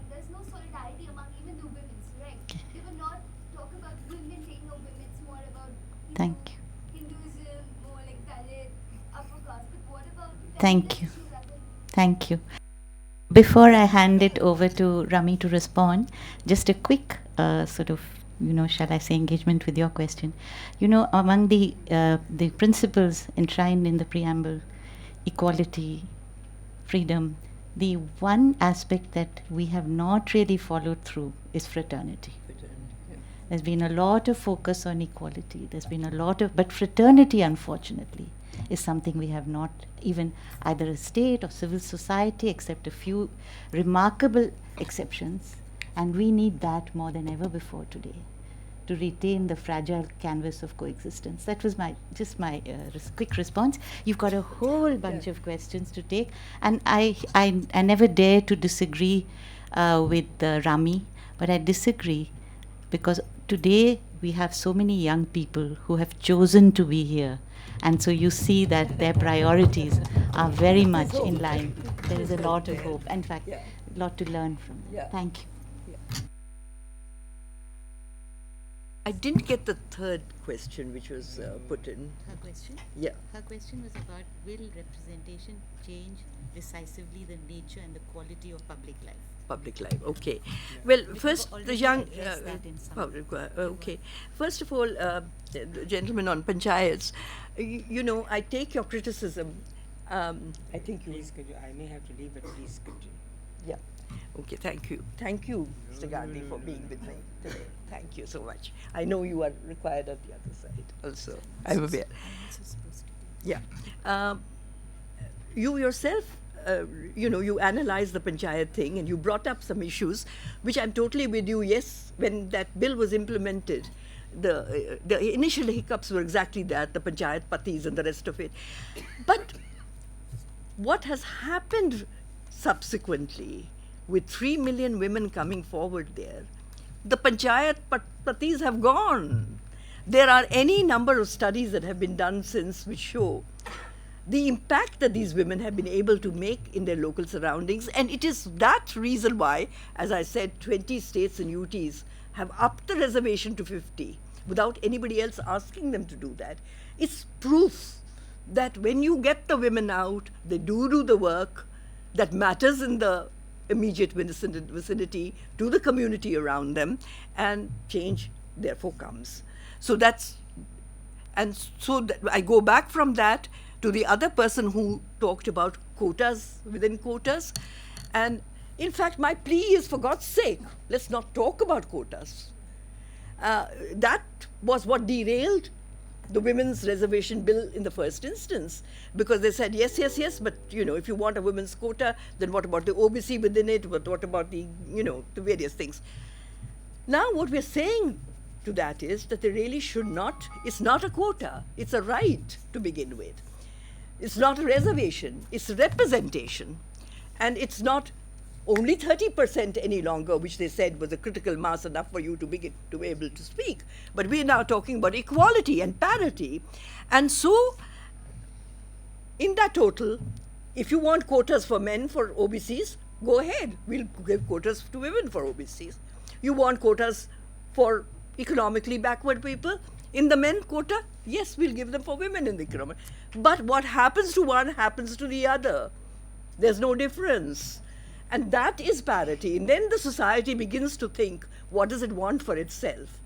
there's no solidarity among even the women, right? They will not talk about women taking over women. It's more about Thank you. Hinduism, more like Dalit, upper caste. But what about Thank you. issues that will Thank you. Before I hand it over to Rami to respond, just a quick shall I say, engagement with your question. Among the principles enshrined in the preamble, equality, freedom, the one aspect that we have not really followed through is fraternity. There's been a lot of focus on equality. There's been a lot but fraternity, unfortunately, is something we have not, even either a state or civil society, except a few remarkable exceptions, and we need that more than ever before today to retain the fragile canvas of coexistence. That was my quick response. You've got a whole bunch of questions to take, and I never dare to disagree with Rami, but I disagree because today we have so many young people who have chosen to be here, and so you see that their priorities are very much in line. There is a lot of hope, in fact, a lot to learn from them. Thank you. I didn't get the third question which was put in. Her question? Yeah. Her question was about, will representation change decisively the nature and the quality of public life? Public life, okay. Well, first, the young... okay. First of all, the gentleman on panchayats, I take your criticism. I think you... Please, I may have to leave, but please continue. Yeah. Okay, thank you. Thank you, Mr. Gandhi, for being with me today. Thank you so much. I know you are required at the other side also. I'm aware. Yeah. You yourself, you analyzed the panchayat thing and you brought up some issues, which I'm totally with you. Yes, when that bill was implemented, the initial hiccups were exactly that, the panchayat patis and the rest of it. But what has happened subsequently, with 3 million women coming forward there, the panchayat patis have gone. There are any number of studies that have been done since which show the impact that these women have been able to make in their local surroundings. And it is that reason why, as I said, 20 states and UTs have upped the reservation to 50 without anybody else asking them to do that. It's proof that when you get the women out, they do the work that matters in the immediate vicinity to the community around them, and change therefore comes. So that's, And so I go back from that to the other person who talked about quotas within quotas. And in fact, my plea is, for God's sake, let's not talk about quotas. That was what derailed the women's reservation bill in the first instance, because they said, yes, yes, yes, but if you want a women's quota, then what about the OBC within it? But what about the various things? Now what we're saying to that is that they really should not, it's not a quota, it's a right to begin with. It's not a reservation, it's representation. And it's not only 30% any longer, which they said was a critical mass enough for you to be able to speak. But we're now talking about equality and parity. And so, in that total, if you want quotas for men for OBCs, go ahead. We'll give quotas to women for OBCs. You want quotas for economically backward people in the men quota? Yes, we'll give them for women in the economic. But what happens to one happens to the other. There's no difference. And that is parity. And then the society begins to think, what does it want for itself?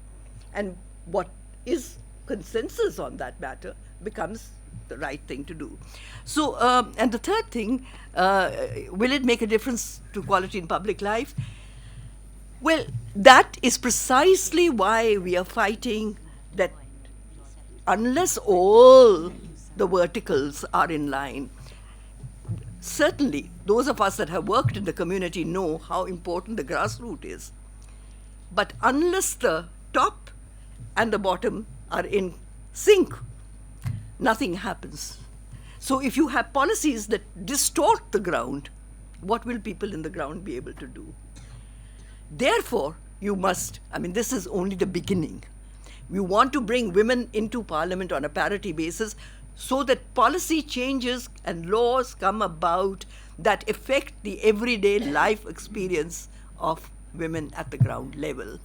And what is consensus on that matter becomes the right thing to do. So, and the third thing, will it make a difference to quality in public life? Well, that is precisely why we are fighting that unless all the verticals are in line, certainly, those of us that have worked in the community know how important the grassroots is. But unless the top and the bottom are in sync, nothing happens. So if you have policies that distort the ground, what will people in the ground be able to do? Therefore, you must, this is only the beginning. We want to bring women into parliament on a parity basis, so that policy changes and laws come about that affect the everyday life experience of women at the ground level,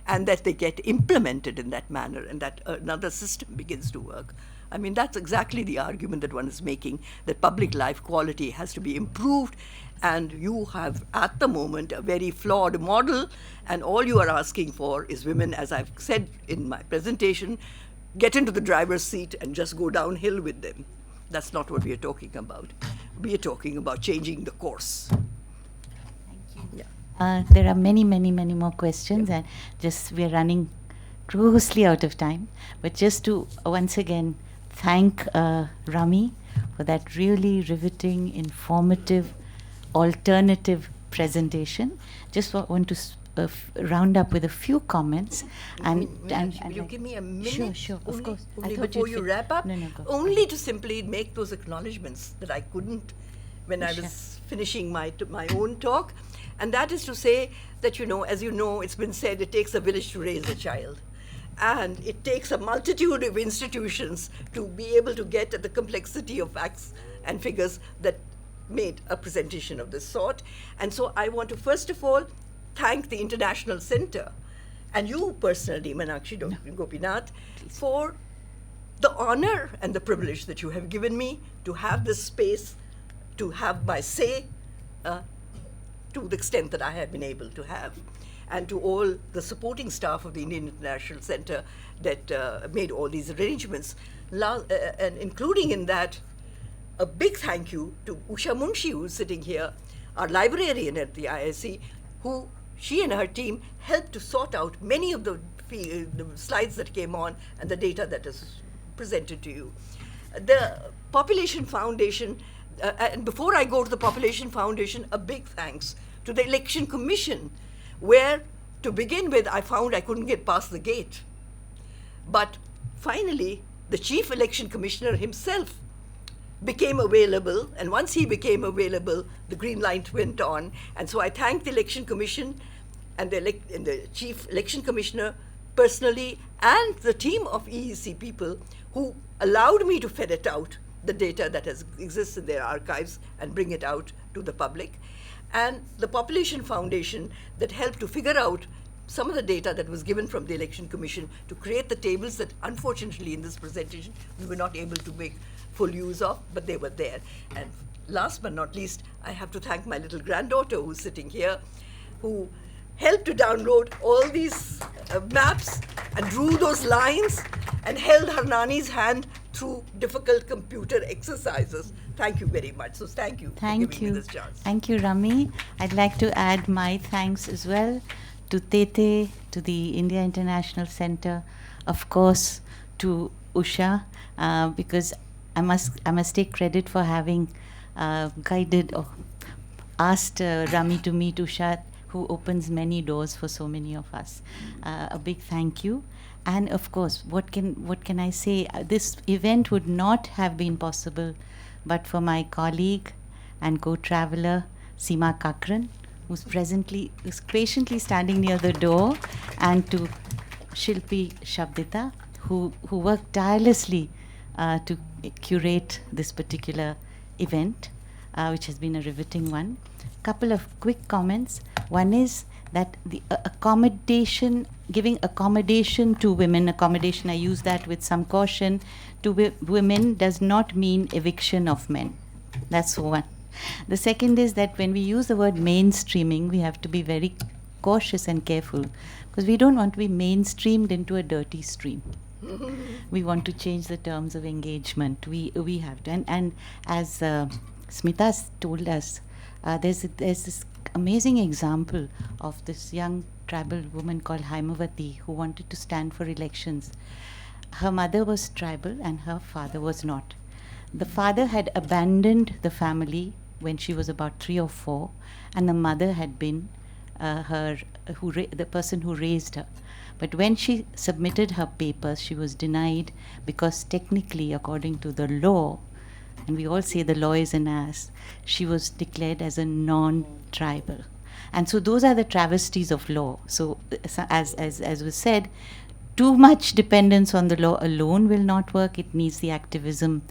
and that they get implemented in that manner, and that another system begins to work. That's exactly the argument that one is making, that public life quality has to be improved, and you have at the moment a very flawed model, and all you are asking for is women, as I've said in my presentation, get into the driver's seat and just go downhill with them. That's not what we are talking about. We are talking about changing the course. Thank you. Yeah. There are many, many, many more questions, and we're running grossly out of time. But just to once again thank Rami for that really riveting, informative, alternative presentation. Just want to round up with a few comments. Will you give me a minute? Sure, only, of course. Only before you wrap up? No, go. Only to simply make those acknowledgements that I couldn't when I was finishing my own talk. And that is to say that, as you know, it's been said, it takes a village to raise a child. And it takes a multitude of institutions to be able to get at the complexity of facts and figures that made a presentation of this sort. And so I want to, first of all, thank the International Center and you personally, Meenakshi, Gopinath, for the honor and the privilege that you have given me to have this space, to have my say to the extent that I have been able to have, and to all the supporting staff of the Indian International Center that made all these arrangements, and including in that a big thank you to Usha Munshi, who's sitting here, our librarian at the IIC, who she and her team helped to sort out many of the slides that came on and the data that is presented to you. The Population Foundation, and before I go to the Population Foundation, a big thanks to the Election Commission, where to begin with I found I couldn't get past the gate. But finally, the Chief Election Commissioner himself became available, and once he became available, the green light went on. And so I thank the Election Commission and the Chief Election Commissioner personally, and the team of EEC people who allowed me to ferret out the data that exists in their archives and bring it out to the public, and the Population Foundation that helped to figure out some of the data that was given from the Election Commission to create the tables that unfortunately in this presentation we were not able to make full use of, but they were there. And last but not least, I have to thank my little granddaughter who's sitting here, who helped to download all these maps and drew those lines and held her Nani's hand through difficult computer exercises. Thank you very much. So thank you for giving me this chance. Thank you, Rami. I'd like to add my thanks as well to Tete, to the India International Center, of course, to Usha, because I must take credit for having guided or asked Rami to meet Usha, who opens many doors for so many of us. A big thank you. And of course, what can I say? This event would not have been possible but for my colleague and co-traveler, Seema Kakran, who's patiently standing near the door, and to Shilpi Shabdita, who worked tirelessly to curate this particular event, which has been a riveting one. Couple of quick comments. One is that the giving accommodation to women, accommodation, I use that with some caution, to women does not mean eviction of men. That's one. The second is that when we use the word mainstreaming, we have to be very cautious and careful, because we don't want to be mainstreamed into a dirty stream. We want to change the terms of engagement. We have to. And as Smita told us, there's this amazing example of this young tribal woman called Haimavati who wanted to stand for elections. Her mother was tribal and her father was not. The father had abandoned the family when she was about 3 or 4, and the mother had been the person who raised her. But when she submitted her papers, she was denied because technically, according to the law, and we all say the law is an ass, she was declared as a non-tribal. And so those are the travesties of law. So as was said, too much dependence on the law alone will not work. It needs the activism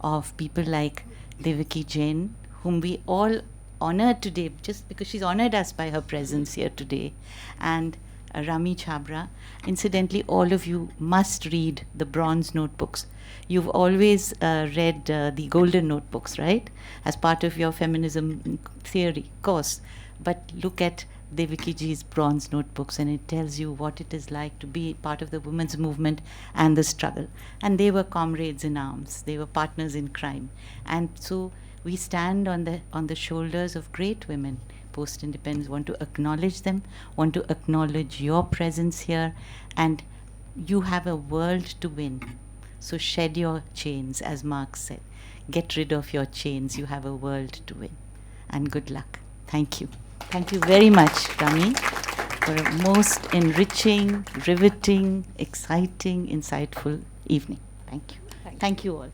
of people like Devaki Jain, whom we all honor today, just because she's honored us by her presence here today, and Rami Chhabra. Incidentally, all of you must read the bronze notebooks. You've always read the golden notebooks, right? As part of your feminism theory course. But look at Devaki ji's bronze notebooks, and it tells you what it is like to be part of the women's movement and the struggle. And they were comrades in arms. They were partners in crime. And so we stand on the shoulders of great women, post-independence, want to acknowledge them, want to acknowledge your presence here, and you have a world to win. So shed your chains, as Marx said. Get rid of your chains. You have a world to win. And good luck. Thank you. Thank you very much, Rami, for a most enriching, riveting, exciting, insightful evening. Thank you. Thank you all.